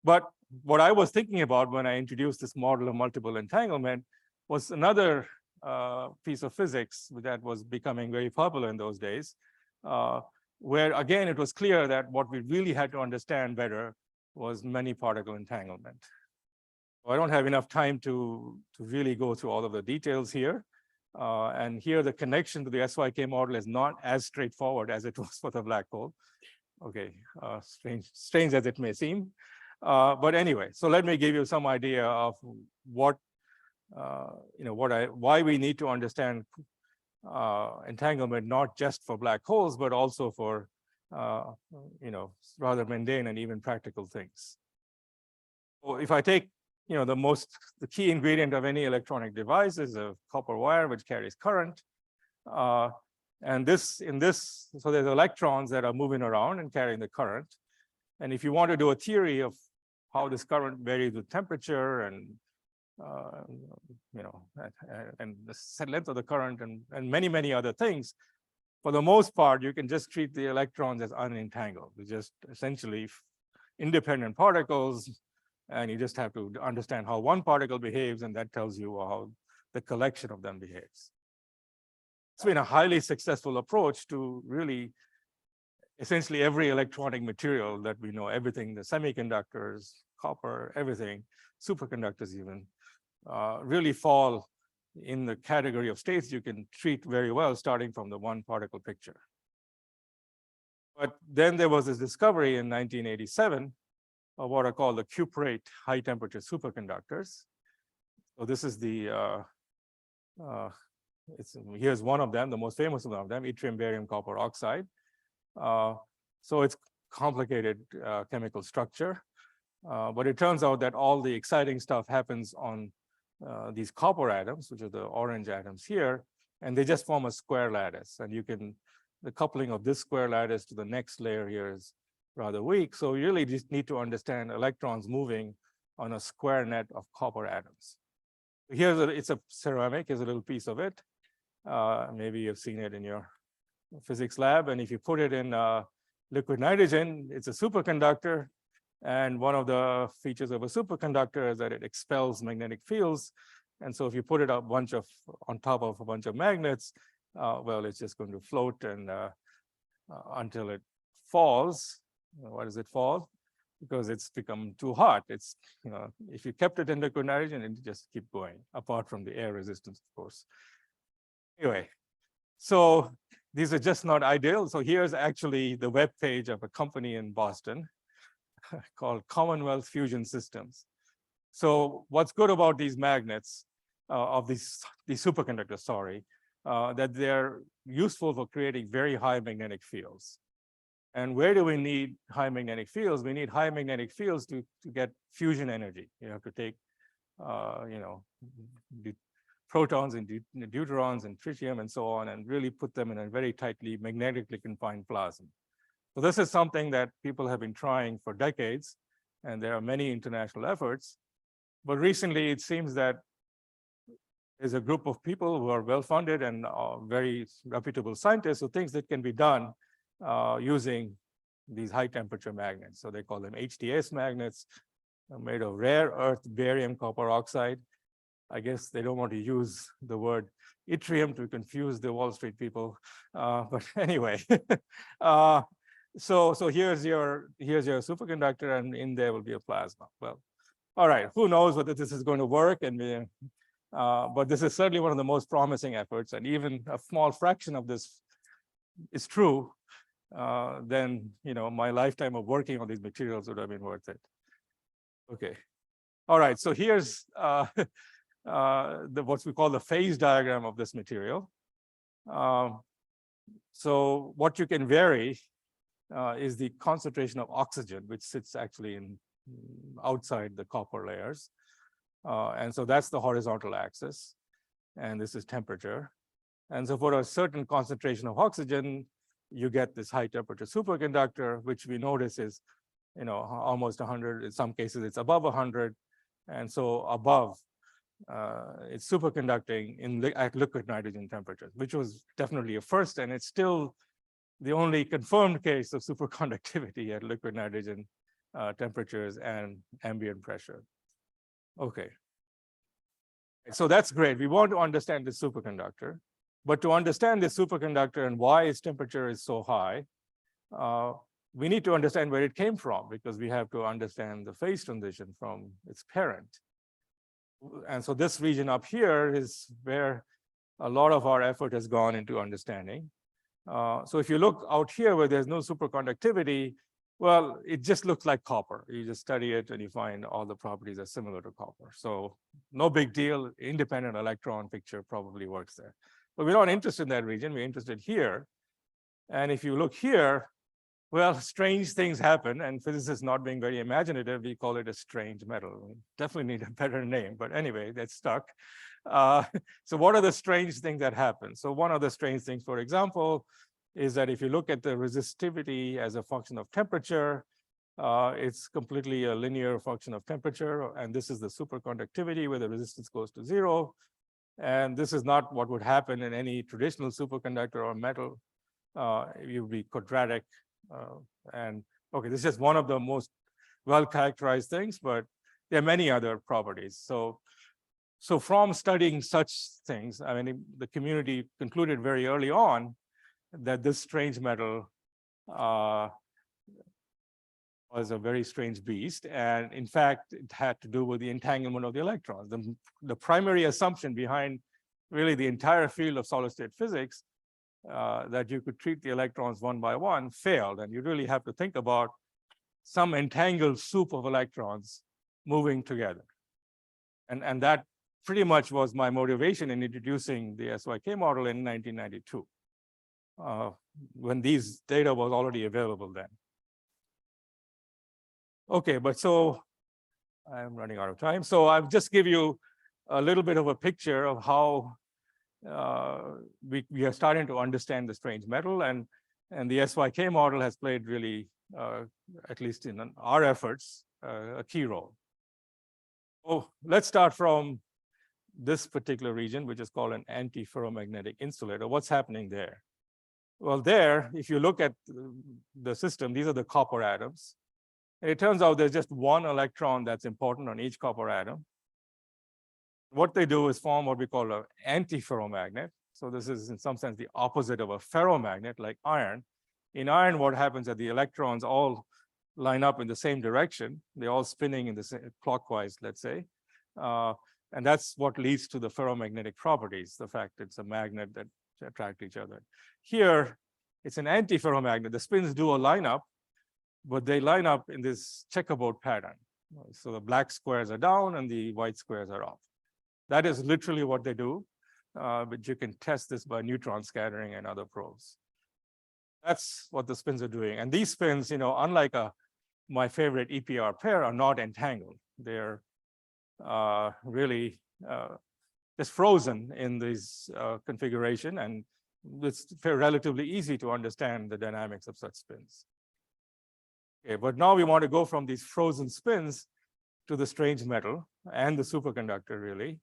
But what I was thinking about when I introduced this model of multiple entanglement was another piece of physics that was becoming very popular in those days, where again, it was clear that what we really had to understand better was many particle entanglement. I don't have enough time to really go through all of the details here. And here the connection to the SYK model is not as straightforward as it was for the black hole. Okay, strange as it may seem. But anyway, so let me give you some idea of why we need to understand entanglement, not just for black holes, but also for rather mundane and even practical things. So if I take the key ingredient of any electronic device is a copper wire which carries current. And so there's electrons that are moving around and carrying the current. And if you want to do a theory of how this current varies with temperature and the length of the current and many other things, for the most part, you can just treat the electrons as unentangled. They're just essentially independent particles, and you just have to understand how one particle behaves, and that tells you how the collection of them behaves. It's been a highly successful approach to really essentially every electronic material that we know, everything, the semiconductors, copper, everything, superconductors even, really fall in the category of states you can treat very well, starting from the one particle picture. But then there was this discovery in 1987 of what are called the cuprate high temperature superconductors. So this is here's one of them, the most famous one of them, yttrium barium copper oxide. So it's complicated chemical structure, but it turns out that all the exciting stuff happens on these copper atoms, which are the orange atoms here, and they just form a square lattice. And the coupling of this square lattice to the next layer here is rather weak. So you really just need to understand electrons moving on a square net of copper atoms. It's a ceramic, here's a little piece of it. Maybe you've seen it in your physics lab. And if you put it in liquid nitrogen, it's a superconductor. And one of the features of a superconductor is that it expels magnetic fields. And so if you put it on top of a bunch of magnets, well, it's just going to float and until it falls. Why does it fall? Because it's become too hot. It's, if you kept it in liquid nitrogen, it just keep going, apart from the air resistance, of course. Anyway, so these are just not ideal. So here's actually the web page of a company in Boston called Commonwealth Fusion Systems. So what's good about these magnets, of these superconductors, sorry, that they're useful for creating very high magnetic fields. And where do we need high magnetic fields? We need high magnetic fields to get fusion energy. You have to take, protons and deuterons and tritium and so on, and really put them in a very tightly magnetically confined plasma. So this is something that people have been trying for decades, and there are many international efforts. But recently, it seems that there's a group of people who are well-funded and very reputable scientists who thinks that can be done using these high-temperature magnets. So they call them HTS magnets, made of rare earth barium copper oxide. I guess they don't want to use the word yttrium to confuse the Wall Street people. But anyway, so here's your superconductor, and in there will be a plasma. Well, all right, who knows whether this is going to work? And but this is certainly one of the most promising efforts, and even a small fraction of this is true, then my lifetime of working on these materials would have been worth it. Okay, all right. So here's what we call the phase diagram of this material. So what you can vary is the concentration of oxygen, which sits actually outside the copper layers. And so that's the horizontal axis, and this is temperature. And so for a certain concentration of oxygen, you get this high temperature superconductor, which we notice is, almost 100. In some cases, it's above 100. And so above, it's superconducting at liquid nitrogen temperatures, which was definitely a first, and it's still the only confirmed case of superconductivity at liquid nitrogen temperatures and ambient pressure. Okay. So that's great. We want to understand the superconductor, but to understand this superconductor and why its temperature is so high, we need to understand where it came from, because we have to understand the phase transition from its parent. And so this region up here is where a lot of our effort has gone into understanding. So if you look out here where there's no superconductivity, well, it just looks like copper. You just study it and you find all the properties are similar to copper. So no big deal. Independent electron picture probably works there. But we're not interested in that region. We're interested here. And if you look here, well, strange things happen. And physicists not being very imaginative, we call it a strange metal. We definitely need a better name. But anyway, that's stuck. So what are the strange things that happen? So one of the strange things, for example, is that if you look at the resistivity as a function of temperature, it's completely a linear function of temperature. And this is the superconductivity where the resistance goes to 0. And this is not what would happen in any traditional superconductor or metal. It would be quadratic. And okay, this is just one of the most well-characterized things, but there are many other properties. So from studying such things, I mean, the community concluded very early on that this strange metal was a very strange beast. And in fact, it had to do with the entanglement of the electrons. The primary assumption behind really the entire field of solid state physics, that you could treat the electrons one by one, failed. And you really have to think about some entangled soup of electrons moving together. And that pretty much was my motivation in introducing the SYK model in 1992. When these data was already available then. Okay, but so I'm running out of time. So I'll just give you a little bit of a picture of how we are starting to understand the strange metal, and the SYK model has played really, at least in our efforts, a key role. Oh, let's start from this particular region, which is called an antiferromagnetic insulator. What's happening there? Well, there, if you look at the system, these are the copper atoms. And it turns out there's just one electron that's important on each copper atom. What they do is form what we call an antiferromagnet. So this is in some sense the opposite of a ferromagnet like iron. In iron, what happens is the electrons all line up in the same direction. They're all spinning in the same, clockwise, let's say. And that's what leads to the ferromagnetic properties, the fact it's a magnet that attract each other. Here, it's an anti-ferromagnet. The spins do a lineup, but they line up in this checkerboard pattern. So the black squares are down and the white squares are up. That is literally what they do, but you can test this by neutron scattering and other probes. That's what the spins are doing. And these spins, unlike my favorite EPR pair, are not entangled. They're really just frozen in this configuration, and it's relatively easy to understand the dynamics of such spins. Okay, but now we want to go from these frozen spins to the strange metal and the superconductor, really.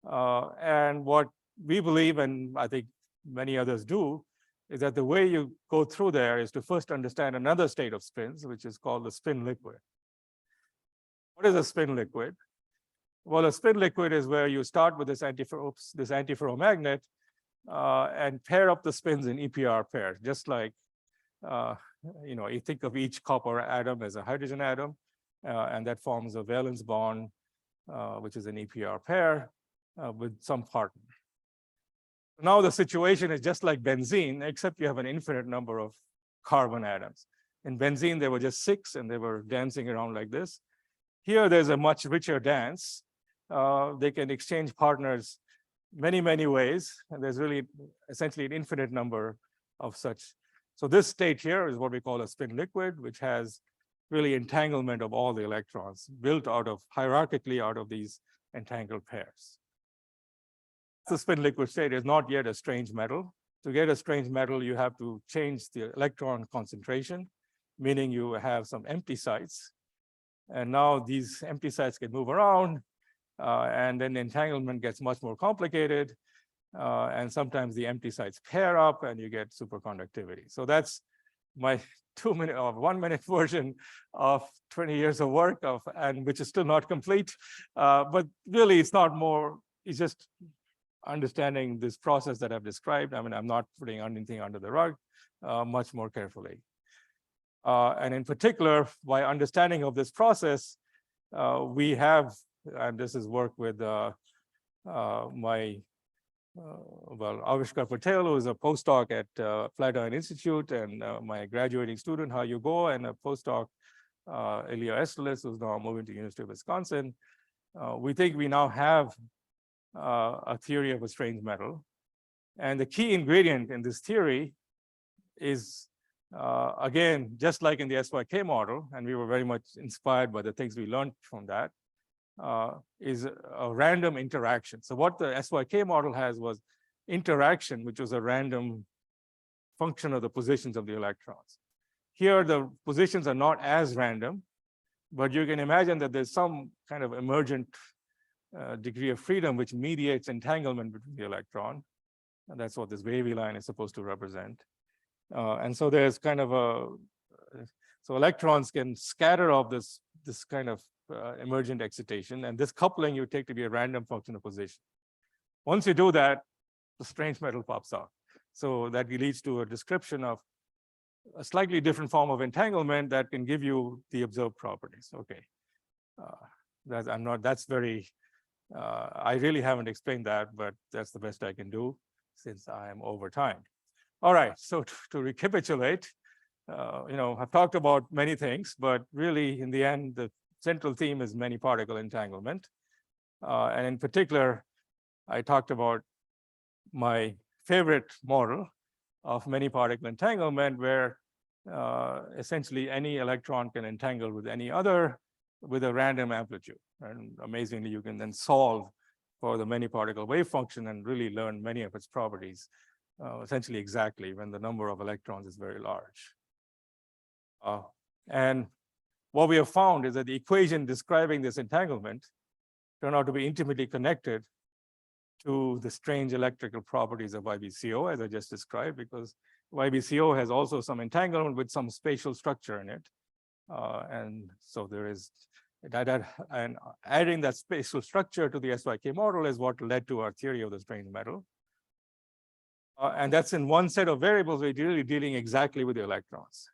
And what we believe, and I think many others do, is that the way you go through there is to first understand another state of spins, which is called the spin liquid. What is a spin liquid? Well, a spin liquid is where you start with this antiferromagnet and pair up the spins in EPR pairs, just like you think of each copper atom as a hydrogen atom, and that forms a valence bond, which is an EPR pair with some partner. Now the situation is just like benzene, except you have an infinite number of carbon atoms. In benzene, there were just 6, and they were dancing around like this. Here, there's a much richer dance. They can exchange partners many, many ways, and there's really essentially an infinite number of such. So this state here is what we call a spin liquid, which has really entanglement of all the electrons built hierarchically out of these entangled pairs. The spin liquid state is not yet a strange metal. To get a strange metal, you have to change the electron concentration, meaning you have some empty sites. And now these empty sites can move around, and then the entanglement gets much more complicated. And sometimes the empty sites pair up and you get superconductivity. So that's my 2-minute or 1-minute version of 20 years of work, and which is still not complete. But really, it's not more, it's just understanding this process that I've described. I mean, I'm not putting anything under the rug, much more carefully. And in particular, by understanding of this process, we have, and this is work with Avishkar Patel, who is a postdoc at Flatiron Institute, and my graduating student, Hayu Go, and a postdoc, Ilya Estelis, who's now moving to the University of Wisconsin. We think we now have a theory of a strange metal. And the key ingredient in this theory is, again, just like in the SYK model, and we were very much inspired by the things we learned from that, is a random interaction. So what the SYK model has was interaction, which was a random function of the positions of the electrons. Here, the positions are not as random, but you can imagine that there's some kind of emergent degree of freedom which mediates entanglement between the electron. And that's what this wavy line is supposed to represent. And so there's kind of so electrons can scatter off this kind of emergent excitation, and this coupling you take to be a random function of position. Once you do that, the strange metal pops out. So that leads to a description of a slightly different form of entanglement that can give you the observed properties. Okay, that's very, I really haven't explained that, but that's the best I can do since I am over time. All right, so to recapitulate, I've talked about many things, but really in the end, the central theme is many particle entanglement. And in particular, I talked about my favorite model of many particle entanglement, where essentially any electron can entangle with any other with a random amplitude. And amazingly, you can then solve for the many particle wave function and really learn many of its properties, essentially exactly when the number of electrons is very large. And what we have found is that the equation describing this entanglement turned out to be intimately connected to the strange electrical properties of YBCO, as I just described, because YBCO has also some entanglement with some spatial structure in it. And so there is that, and adding that spatial structure to the SYK model is what led to our theory of the strange metal. And that's in one set of variables, we're really dealing exactly with the electrons.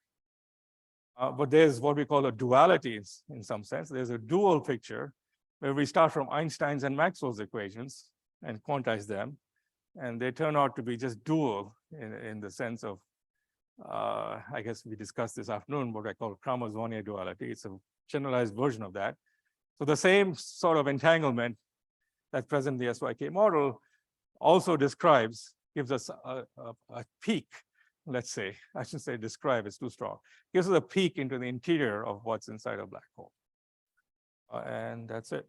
But there's what we call a duality in some sense. There's a dual picture where we start from Einstein's and Maxwell's equations and quantize them. And they turn out to be just dual in the sense of, I guess we discussed this afternoon, what I call Kramer-Zwonier duality. It's a generalized version of that. So the same sort of entanglement that's present in the SYK model also gives us a peek, let's say, I shouldn't say describe, it's too strong, gives us a peek into the interior of what's inside a black hole. And that's it.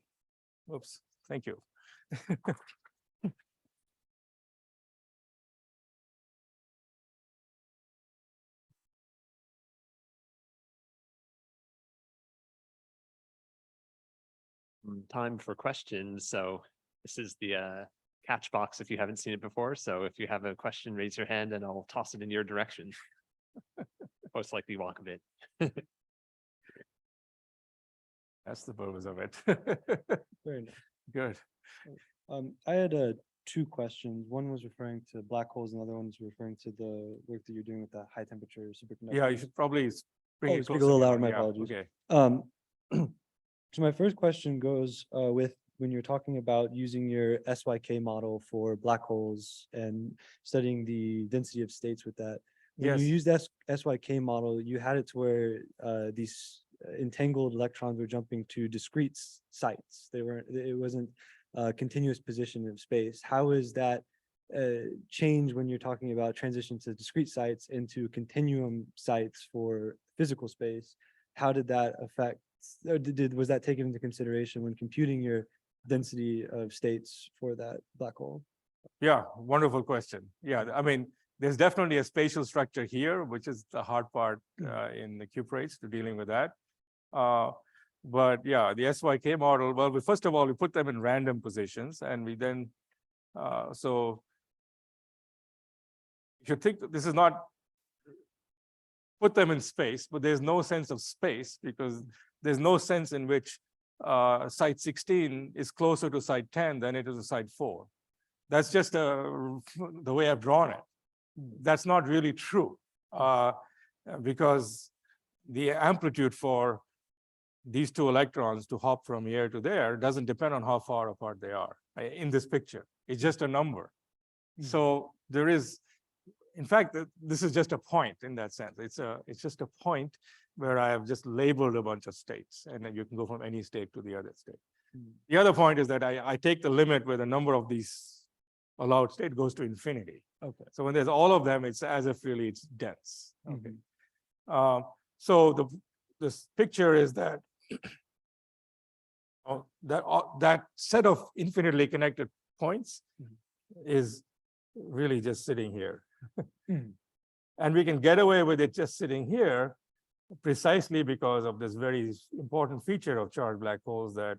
Oops, thank you. Time for questions. So this is the catch box if you haven't seen it before. So if you have a question, raise your hand and I'll toss it in your direction. Most likely walk a bit. That's the purpose of it. Very nice. Good. I had two questions. One was referring to black holes, and the other one was referring to the work that you're doing with the high temperature superconductor. Yeah, you should probably bring it speak a closer. little louder. Yeah, My apologies. Okay. So my first question goes with when you're talking about using your SYK model for black holes and studying the density of states with that. When you Yes. used SYK model, you had it to where these entangled electrons were jumping to discrete sites. It wasn't a continuous position of space. How is that change when you're talking about transition to discrete sites into continuum sites for physical space? How did that affect, or was that taken into consideration when computing your density of states for that black hole? Yeah, wonderful question. Yeah, I mean, there's definitely a spatial structure here, which is the hard part in the cuprates to dealing with that. But yeah, the SYK model, well, first of all, we put them in random positions, and we then, so if you think that this is not, put them in space, but there's no sense of space because there's no sense in which site 16 is closer to site 10 than it is to site 4. That's just the way I've drawn it. That's not really true because the amplitude for these two electrons to hop from here to there doesn't depend on how far apart they are in this picture. It's just a number. So there is, in fact, this is just a point in that sense. It's just a point where I have just labeled a bunch of states, and then you can go from any state to the other state. The other point is that I take the limit where the number of these allowed state goes to infinity. Okay. So when there's all of them, it's as if really it's dense. Okay. So this picture is that that set of infinitely connected points is really just sitting here. And we can get away with it just sitting here precisely because of this very important feature of charged black holes that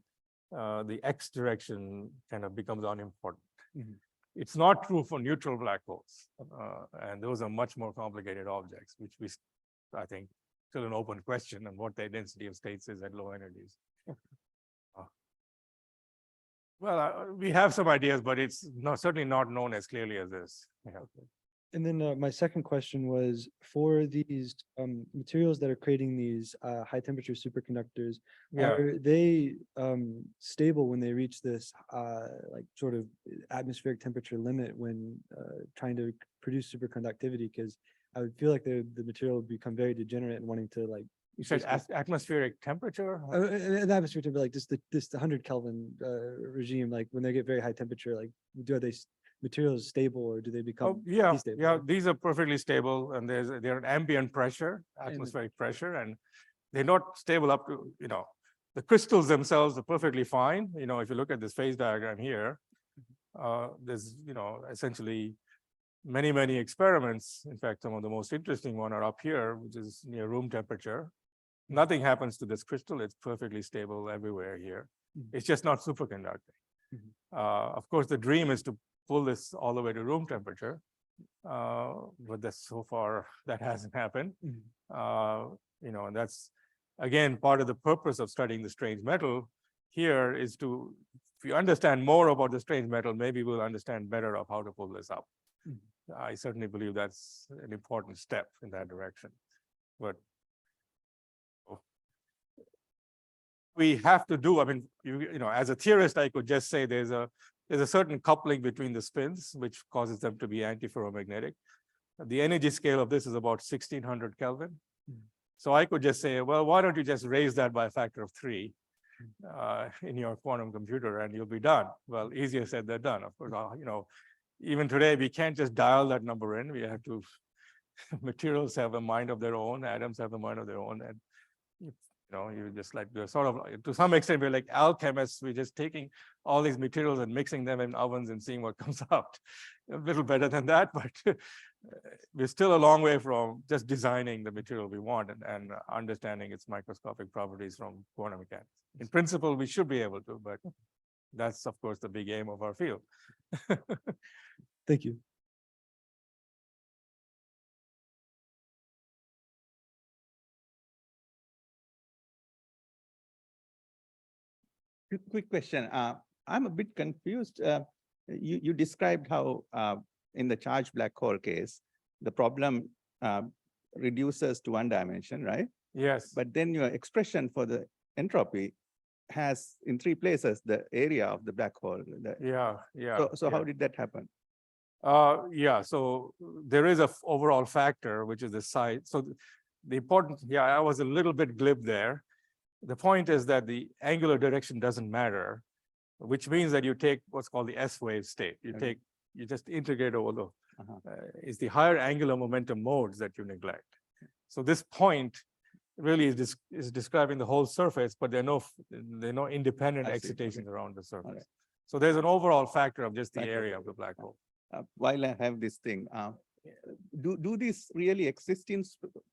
the X direction kind of becomes unimportant. It's not true for neutral black holes. And those are much more complicated objects, which I think, still an open question on what their density of states is at low energies. Well, we have some ideas, but it's certainly not known as clearly as this. Yeah. And then my second question was for these materials that are creating these high temperature superconductors, are they stable when they reach this like sort of atmospheric temperature limit when trying to produce superconductivity? Because I would feel like the material would become very degenerate and wanting to like. You said atmospheric temperature? An atmospheric temperature, like this 100 Kelvin regime, like when they get very high temperature, like are they materials stable or do they become destable? Yeah, these are perfectly stable, and they're an ambient pressure, atmospheric pressure, and they're not stable up to, the crystals themselves are perfectly fine. If you look at this phase diagram here, there's, essentially many experiments. In fact, some of the most interesting one are up here, which is near room temperature. Nothing happens to this crystal. It's perfectly stable everywhere here. It's just not superconducting. Of course, the dream is to pull this all the way to room temperature, but so far that hasn't happened. And that's, again, part of the purpose of studying the strange metal here is to, if you understand more about the strange metal, maybe we'll understand better of how to pull this up. I certainly believe that's an important step in that direction. But we have to do, I mean, you know, as a theorist, I could just say there's a certain coupling between the spins, which causes them to be antiferromagnetic. The energy scale of this is about 1600 Kelvin. So I could just say, well, why don't you just raise that by a factor of 3 in your quantum computer and you'll be done. Well, easier said than done. Of course, you know, even today, we can't just dial that number in. We have to, materials have a mind of their own, atoms have a mind of their own. And you know, you just like, you're sort of, to some extent, we're like alchemists. We're just taking all these materials and mixing them in ovens and seeing what comes out. A little better than that, but we're still a long way from just designing the material we want and understanding its microscopic properties from quantum mechanics. In principle, we should be able to, but that's, of course, the big aim of our field. Thank you. Quick question. I'm a bit confused. You described how in the charged black hole case, the problem reduces to one dimension, right? Yes. But then your expression for the entropy has in 3 places the area of the black hole. Yeah. So how did that happen? Yeah, so there is a overall factor, which is the size. So the important, I was a little bit glib there. The point is that the angular direction doesn't matter, which means that you take what's called the S wave state. You just integrate over the, it's the higher angular momentum modes that you neglect. So this point really is describing the whole surface, but there are no independent excitations around the surface. Right. So there's an overall factor of just the area of the black hole. While I have this thing, do these really exist in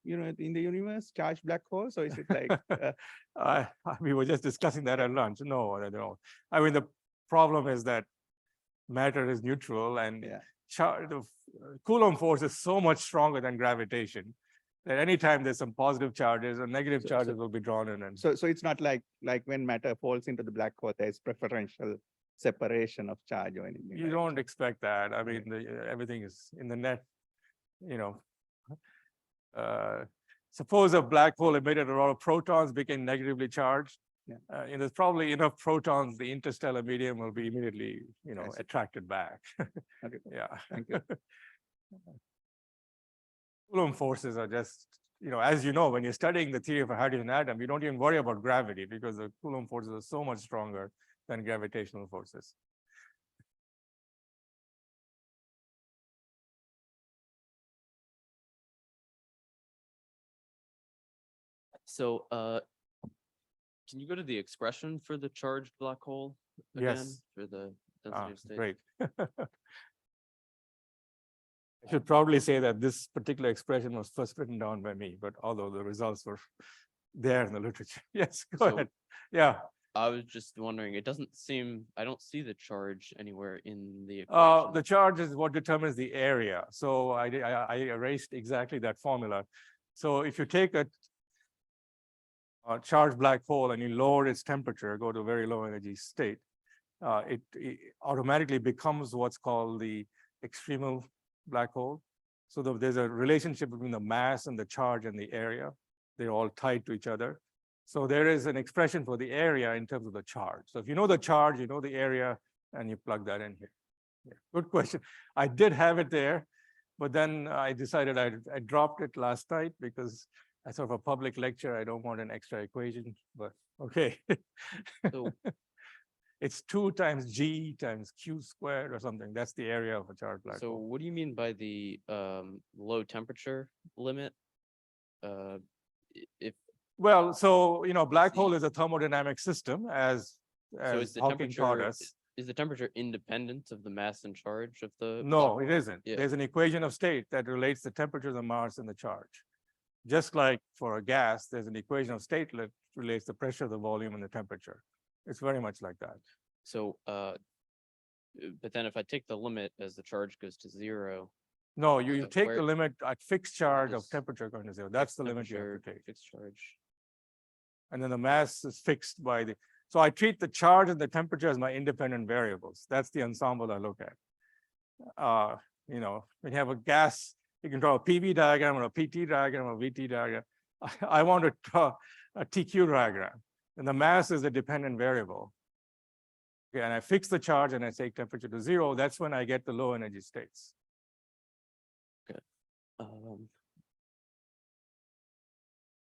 in the universe, charged black holes, or is it like? We were just discussing that at lunch. No, I don't. I mean, the problem is that matter is neutral, and the Coulomb force is so much stronger than gravitation that anytime there's some positive charges or negative charges will be drawn in. And so it's not like when matter falls into the black hole, there's preferential separation of charge or anything. You don't expect that. I mean, everything is in the net. You know, suppose a black hole emitted a lot of protons, became negatively charged. And there's probably enough protons, the interstellar medium will be immediately, attracted back. Okay. Yeah. Thank you. Coulomb forces are just, as you know, when you're studying the theory of a hydrogen atom, you don't even worry about gravity because the Coulomb forces are so much stronger than gravitational forces. So can you go to the expression for the charged black hole again? Yes. For the density of state? Great. I should probably say that this particular expression was first written down by me, but although the results were there in the literature. Yes, go ahead. Yeah. I was just wondering, I don't see the charge anywhere in the equation. The charge is what determines the area. So I erased exactly that formula. So if you take a charged black hole and you lower its temperature, go to a very low energy state, it automatically becomes what's called the extremal black hole. So there's a relationship between the mass and the charge and the area. They're all tied to each other. So there is an expression for the area in terms of the charge. So if you know the charge, you know the area, and you plug that in here. Yeah, good question. I did have it there, but then I decided I dropped it last night because as sort of a public lecture, I don't want an extra equation, but okay. So it's 2 times G times Q squared or something. That's the area of a charged black so hole. what do you mean by the low temperature limit? Well, so, black hole is a thermodynamic system as is the Hawking taught temperature us. is the temperature independent of the mass and charge of the No, black it hole? isn't. Yeah. There's an equation of state that relates the temperature of the mass and the charge. Just like for a gas, there's an equation of state that relates the pressure, the volume, and the temperature. It's very much like that. So but then if I take the limit as the charge goes to 0, No, you So take where- the limit at fixed charge of does temperature going to 0. That's the limit you have to temperature, take. fixed charge. And then the mass is fixed by the, so I treat the charge and the temperature as my independent variables. That's the ensemble I look at. when you have a gas, you can draw a PV diagram or a PT diagram or VT diagram. I want to draw a TQ diagram, and the mass is a dependent variable. Okay, and I fix the charge and I take temperature to 0. That's when I get the low energy states.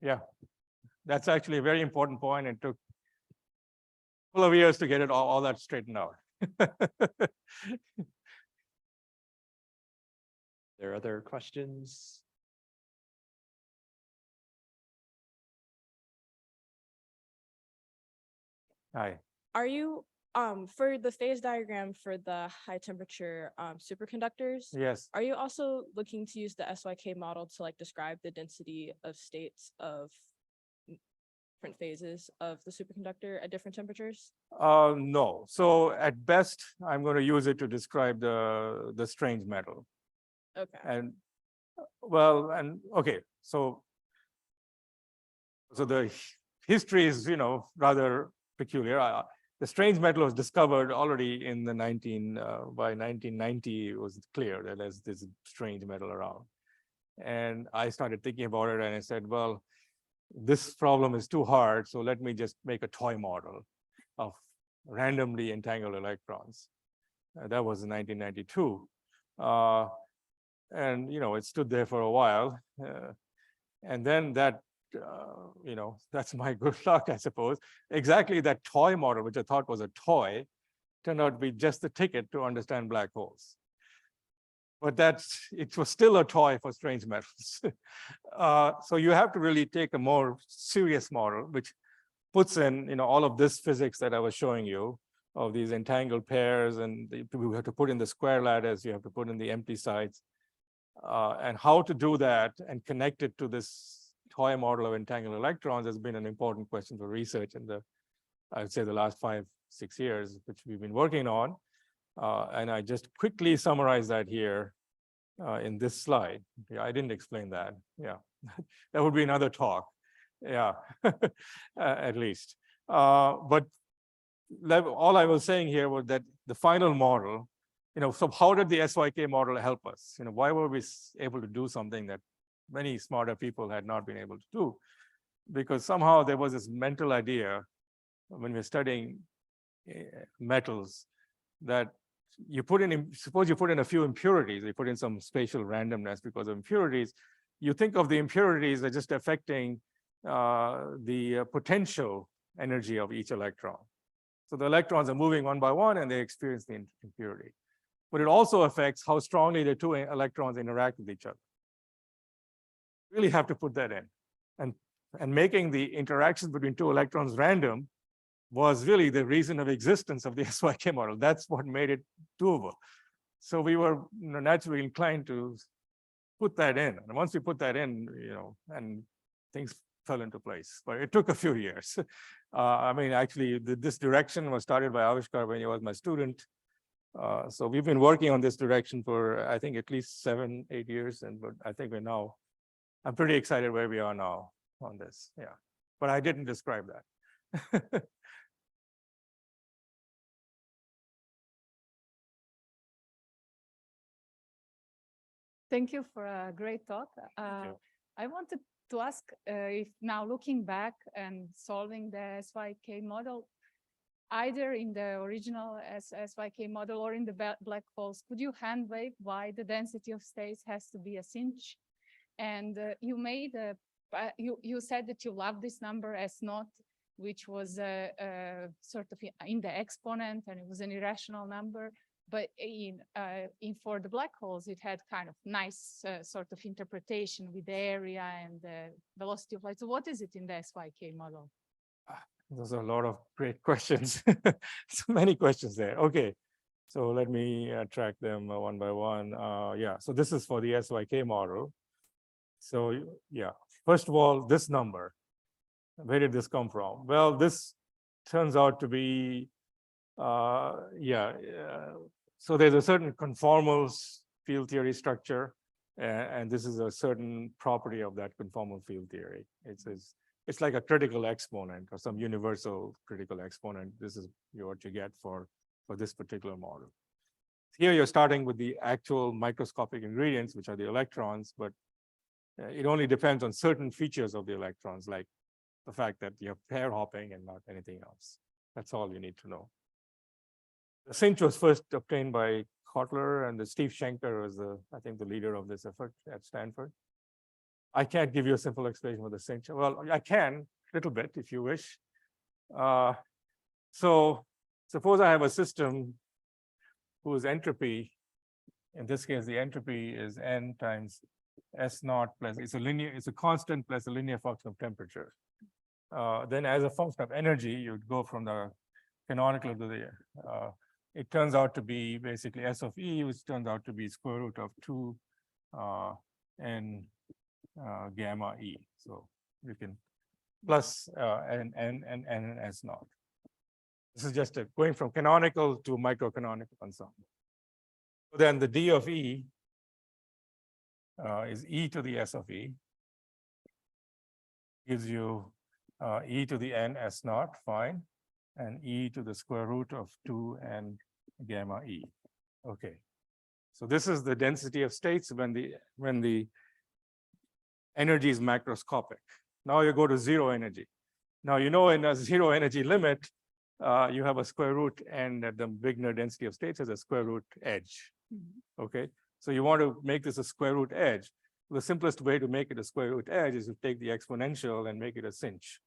Yeah, that's actually a very important point. It took a couple of years to get it all that straightened out. There are other questions? Hi. Are you, for the phase diagram for the high temperature superconductors, Yes. are you also looking to use the SYK model to like describe the density of states of different phases of the superconductor at different temperatures? No. So at best, I'm going to use it to describe the strange metal. Okay. And well, and okay, so the history is, rather peculiar. The strange metal was discovered already in the by 1990, it was clear that there's this strange metal around. And I started thinking about it and I said, well, this problem is too hard, so let me just make a toy model of randomly entangled electrons. That was in 1992. And, it stood there for a while. And then that, that's my good luck, I suppose. Exactly that toy model, which I thought was a toy, turned out to be just the ticket to understand black holes. But it was still a toy for strange metals. So you have to really take a more serious model, which puts in, all of this physics that I was showing you, of these entangled pairs, and you have to put in the square ladders, you have to put in the empty sides. And how to do that and connect it to this toy model of entangled electrons has been an important question for research in I would say the last 5-6 years, which we've been working on. And I just quickly summarize that here in this slide. Yeah, I didn't explain that. Yeah, that would be another talk. Yeah, at least. But all I was saying here was that the final model, so how did the SYK model help us? Why were we able to do something that many smarter people had not been able to do? Because somehow there was this mental idea when we're studying metals that suppose you put in a few impurities, you put in some spatial randomness because of impurities, you think of the impurities as just affecting the potential energy of each electron. So the electrons are moving one by one and they experience the impurity. But it also affects how strongly the two electrons interact with each other. You really have to put that in. And making the interactions between two electrons random was really the reason of existence of the SYK model. That's what made it doable. So we were naturally inclined to put that in. And once we put that in, and things fell into place. But it took a few years. I mean, actually, this direction was started by Avishkar when he was my student. So we've been working on this direction for, I think, at least 7-8 years. But I think I'm pretty excited where we are now on this. Yeah, but I didn't describe that. Thank you for a great talk. you. I wanted to ask if now looking back and solving the SYK model, either in the original SYK model or in the black holes, could you hand wave why the density of states has to be a cinch? And you you said that you love this number S0, which was sort of in the exponent, and it was an irrational number. But for the black holes, it had kind of nice sort of interpretation with the area and the velocity of light. So what is it in the SYK model? Those are a lot of great questions. So many questions there. Okay, so let me track them one by one. Yeah, so this is for the SYK model. So yeah, first of all, this number, where did this come from? Well, this turns out to be, so there's a certain conformal field theory structure, and this is a certain property of that conformal field theory. It's like a critical exponent or some universal critical exponent. This is what you get for this particular model. Here you're starting with the actual microscopic ingredients, which are the electrons, but it only depends on certain features of the electrons, like the fact that you have pair hopping and not anything else. That's all you need to know. The cinch was first obtained by Kotler, and the Steve Schenker was I think the leader of this effort at Stanford. I can't give you a simple explanation of the cinch. Well, I can a little bit if you wish. So suppose I have a system whose entropy, in this case, the entropy is n times S naught plus, it's a constant plus a linear function of temperature. Then as a function of energy, you'd go from the canonical to the, it turns out to be basically S of E, which turns out to be square root of 2 n gamma E. So you can plus n S naught. This is just going from canonical to microcanonical ensemble. Then the D of E is E to the S of E, gives you E to the n S naught, fine, and E to the square root of 2 n gamma E. Okay, so this is the density of states when the energy is macroscopic. Now you go to zero energy. Now you know in a zero energy limit, you have a square root, and at the Wigner density of states has a square root edge. Okay, so you want to make this a square root edge. The simplest way to make it a square root edge is to take the exponential and make it a cinch.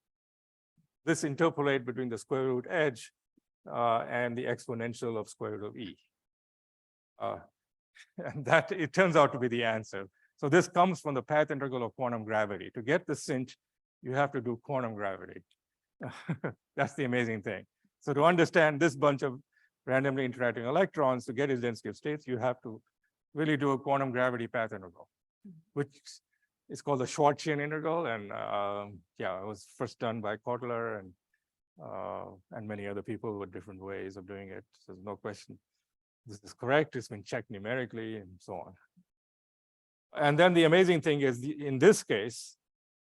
This interpolate between the square root edge and the exponential of square root of E. And that it turns out to be the answer. So this comes from the path integral of quantum gravity. To get the cinch, you have to do quantum gravity. That's the amazing thing. So to understand this bunch of randomly interacting electrons, to get its density of states, you have to really do a quantum gravity path integral, which is called the Schwartzian integral. And yeah, it was first done by Kotler and many other people with different ways of doing it. So there's no question this is correct. It's been checked numerically and so on. And then the amazing thing is, in this case,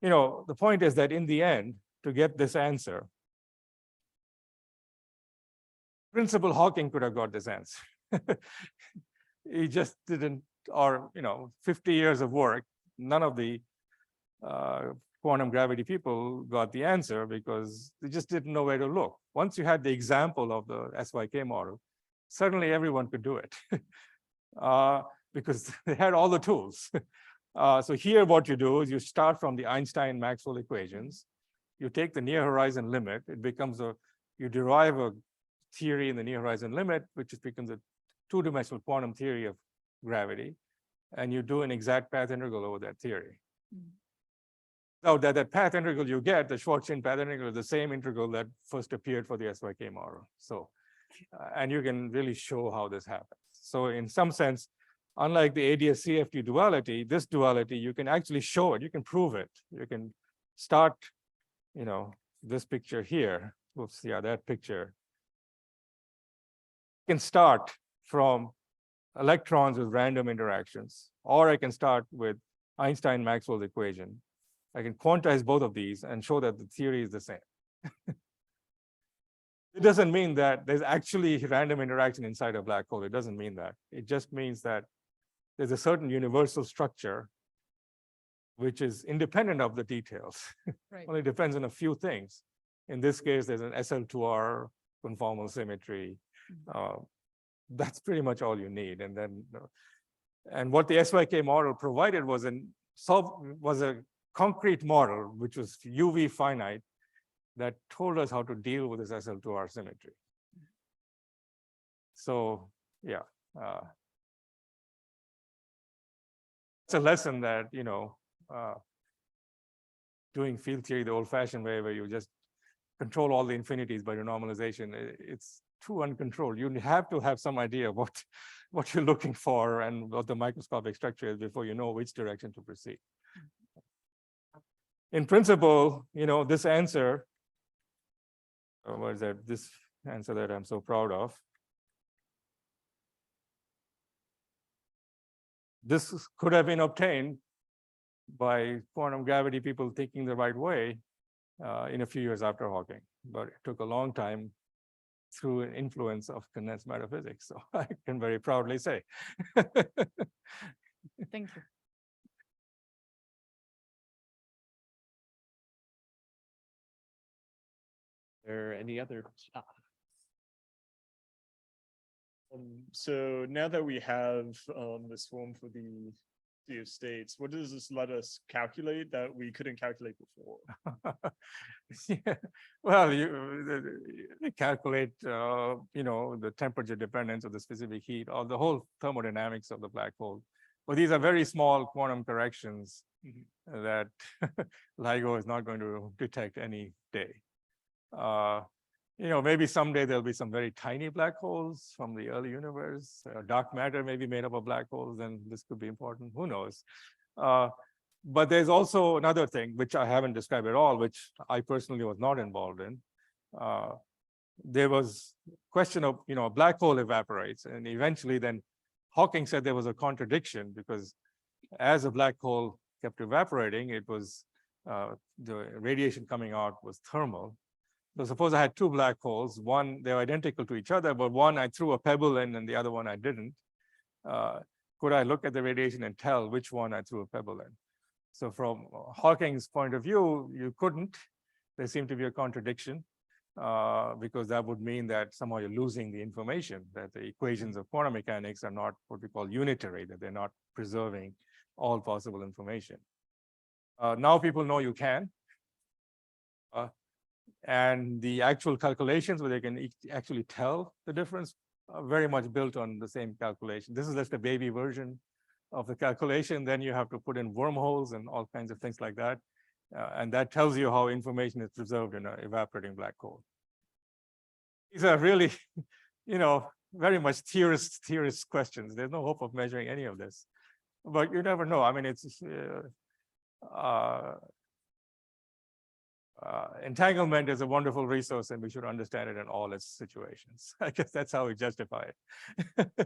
you know, the point is that in the end, to get this answer, Principal Hawking could have got this answer. He just didn't, or, you know, 50 years of work, none of the quantum gravity people got the answer because they just didn't know where to look. Once you had the example of the SYK model, suddenly everyone could do it because they had all the tools. So here what you do is you start from the Einstein-Maxwell equations, you take the near horizon limit, it becomes you derive a theory in the near horizon limit, which becomes a two-dimensional quantum theory of gravity, and you do an exact path integral over that theory. Now that path integral you get, the Schwartzian path integral, is the same integral that first appeared for the SYK model. So, and you can really show how this happens. So in some sense, unlike the ADS-CFT duality, this duality, you can actually show it, you can prove it. You can start, you know, this picture here. Oops, yeah, that picture. You can start from electrons with random interactions, or I can start with Einstein-Maxwell's equation. I can quantize both of these and show that the theory is the same. It doesn't mean that there's actually random interaction inside a black hole. It doesn't mean that. It just means that there's a certain universal structure which is independent of the details. Right. Only depends on a few things. In this case, there's an SL2R conformal symmetry. That's pretty much all you need. And then, and what the SYK model provided was a concrete model, which was UV finite, that told us how to deal with this SL2R symmetry. So yeah, it's a lesson that, you know, doing field theory the old-fashioned way, where you just control all the infinities by renormalization, it's too uncontrolled. You have to have some idea of what you're looking for and what the microscopic structure is before you know which direction to proceed. In principle, you know, this answer, what is that? This answer that I'm so proud of. This could have been obtained by quantum gravity people thinking the right way in a few years after Hawking, but it took a long time. through an influence of condensed matter physics. So I can very proudly say. Thank you. There any other? So now that we have this form for the sea of states, what does this let us calculate that we couldn't calculate before? Yeah. Well, you calculate, the temperature dependence of the specific heat or the whole thermodynamics of the black hole. But these are very small quantum corrections that LIGO is not going to detect any day. Maybe someday there'll be some very tiny black holes from the early universe. Dark matter may be made up of black holes, and this could be important. Who knows? But there's also another thing, which I haven't described at all, which I personally was not involved in. There was question of, a black hole evaporates, and eventually then Hawking said there was a contradiction because as a black hole kept evaporating, it was the radiation coming out was thermal. So suppose I had two black holes, one, they're identical to each other, but one I threw a pebble in and the other one I didn't. Could I look at the radiation and tell which one I threw a pebble in? So from Hawking's point of view, you couldn't. There seemed to be a contradiction because that would mean that somehow you're losing the information, that the equations of quantum mechanics are not what we call unitary, that they're not preserving all possible information. Now people know you can. And the actual calculations where they can actually tell the difference are very much built on the same calculation. This is just a baby version of the calculation. Then you have to put in wormholes and all kinds of things like that. And that tells you how information is preserved in an evaporating black hole. These are really, very much theorist questions. There's no hope of measuring any of this. But you never know. I mean, it's entanglement is a wonderful resource, and we should understand it in all its situations. I guess that's how we justify it.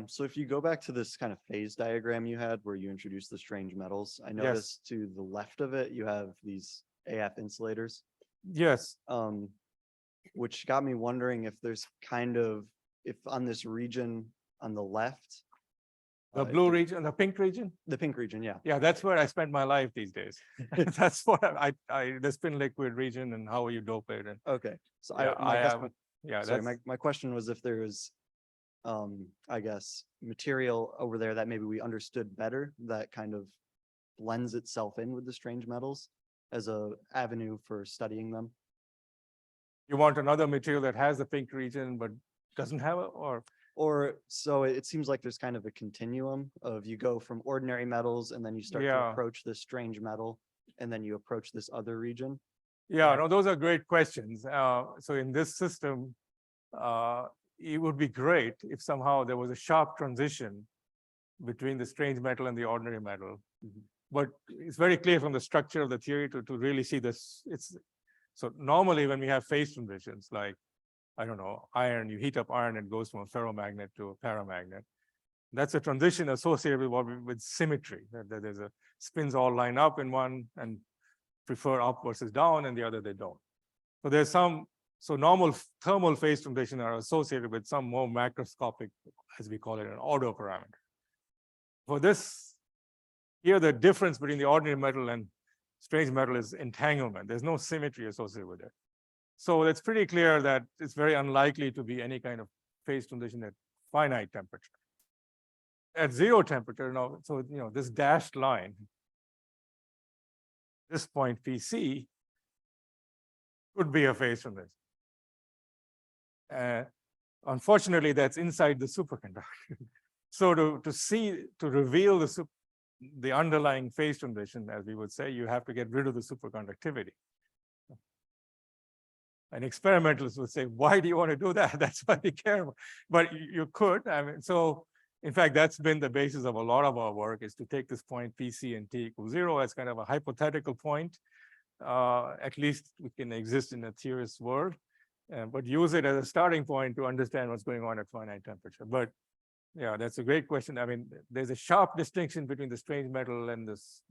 So if you go back to this kind of phase diagram you had where you introduced the strange metals, I noticed to the left of it, you have these AF insulators. Yes. Which got me wondering if there's if on this region on the left, The blue region, the pink region? the pink region, yeah. Yeah, that's where I spend my life these days. That's what the spin liquid region and how you dope it. And Okay, so yeah, sorry, that's, my question was if there was, I guess, material over there that maybe we understood better that kind of blends itself in with the strange metals as a avenue for studying them. you want another material that has the pink region but doesn't have it, Or so it seems like there's kind of a continuum of you go from ordinary metals and then you start to Yeah. approach this strange metal and then you approach this other region. Yeah, no, those are great questions. So in this system, it would be great if somehow there was a sharp transition between the strange metal and the ordinary metal. Mhm. But it's very clear from the structure of the theory to really see this. So normally when we have phase transitions, like, I don't know, iron, you heat up iron, it goes from a ferromagnet to a paramagnet. That's a transition associated with symmetry, that there's spins all line up in one and prefer up versus down, and the other they don't. So there's normal thermal phase transition are associated with some more macroscopic, as we call it, an order parameter. For this, here the difference between the ordinary metal and strange metal is entanglement. There's no symmetry associated with it. So it's pretty clear that it's very unlikely to be any kind of phase transition at finite temperature. At zero temperature, now, so this dashed line, this point PC, could be a phase transition. Unfortunately, that's inside the superconductor. So to reveal the underlying phase transition, as we would say, you have to get rid of the superconductivity. And experimentalists would say, why do you want to do that? That's why we care about. But you could, so in fact, that's been the basis of a lot of our work, is to take this point PC and T equals 0 as kind of a hypothetical point. At least we can exist in a theorist world, but use it as a starting point to understand what's going on at finite temperature. But yeah, that's a great question. I mean, there's a sharp distinction between the strange metal and this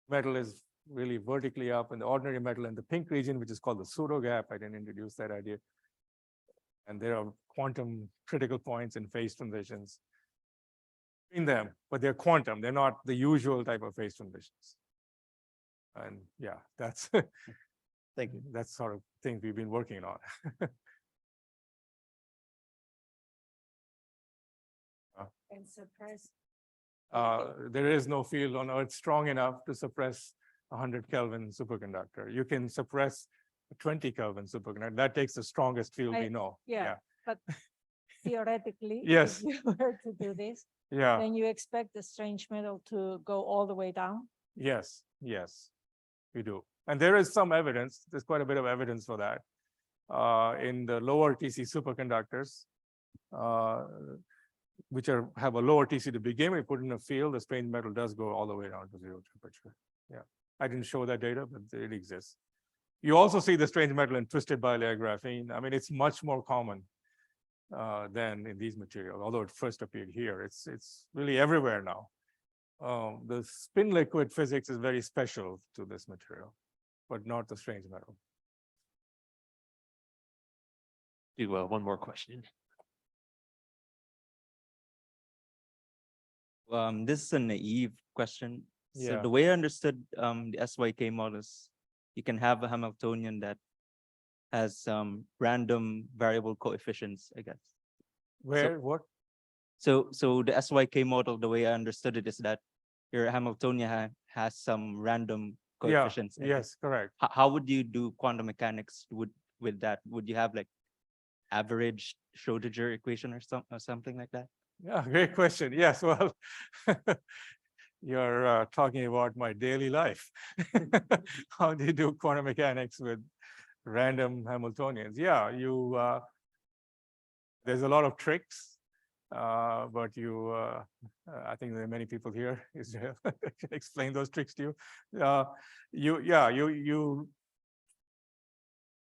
metal is really vertically up in the ordinary metal and the pink region, which is called the pseudo gap. I didn't introduce that idea. And there are quantum critical points in phase transitions in them, but they're quantum. They're not the usual type of phase transitions. And yeah, that's Thank you. that's sort of thing we've been working on. And suppress. There is no field on Earth strong enough to suppress 100 Kelvin superconductor. You can suppress a 20 Kelvin superconductor. That takes the strongest field we know. Yeah, but theoretically. Yes. If you were to do this, Yeah. then you expect the strange metal to go all the way down? Yes, yes, we do. And there is some evidence, there's quite a bit of evidence for that. In the lower TC superconductors, which have a lower TC to begin with, put in a field, the strange metal does go all the way down to 0 temperature. Yeah, I didn't show that data, but it exists. You also see the strange metal in twisted bilayer graphene. I mean, it's much more common than in these materials, although it first appeared here. It's really everywhere now. The spin liquid physics is very special to this material, but not the strange metal. Do one more question. This is a naive question. So Yeah. the way I understood the SYK models, you can have a Hamiltonian that has some random variable coefficients, I guess. Where, what? So the SYK model, the way I understood it is that your Hamiltonian has some random coefficients. I guess. Yes, correct. How would you do quantum mechanics with that? Would you have like average Schrodinger equation or something like that? Yeah, great question. Yes, well, you're talking about my daily life. How do you do quantum mechanics with random Hamiltonians? Yeah, there's a lot of tricks, but I think there are many people here Israel, can explain those tricks to you. You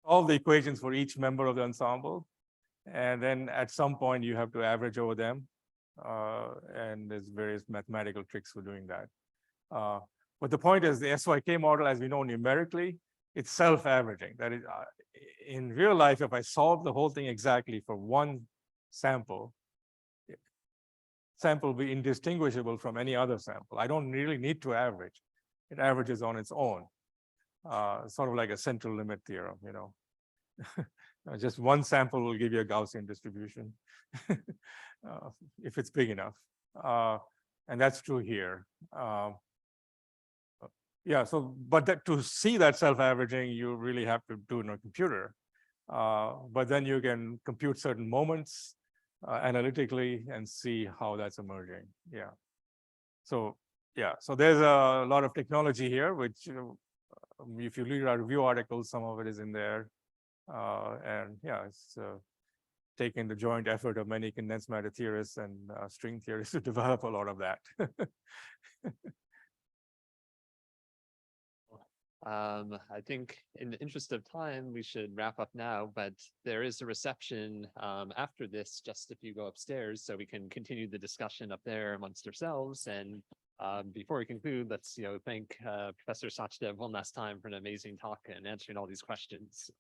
solve the equations for each member of the ensemble, and then at some point you have to average over them. And there's various mathematical tricks for doing that. But the point is the SYK model, as we know numerically, it's self-averaging. That is, in real life, if I solve the whole thing exactly for one sample will be indistinguishable from any other sample. I don't really need to average. It averages on its own. Sort of like a central limit theorem, you know. Just one sample will give you a Gaussian distribution if it's big enough. And that's true here. Yeah, so, but to see that self-averaging, you really have to do it on a computer. But then you can compute certain moments analytically and see how that's emerging. Yeah. So, yeah, so there's a lot of technology here, which if you read our review articles, some of it is in there. And yeah, it's taken the joint effort of many condensed matter theorists and string theorists to develop a lot of that. I think in the interest of time, we should wrap up now, but there is a reception after this, just if you go upstairs, so we can continue the discussion up there amongst ourselves. And before we conclude, let's thank Professor Sachdev one last time for an amazing talk and answering all these questions.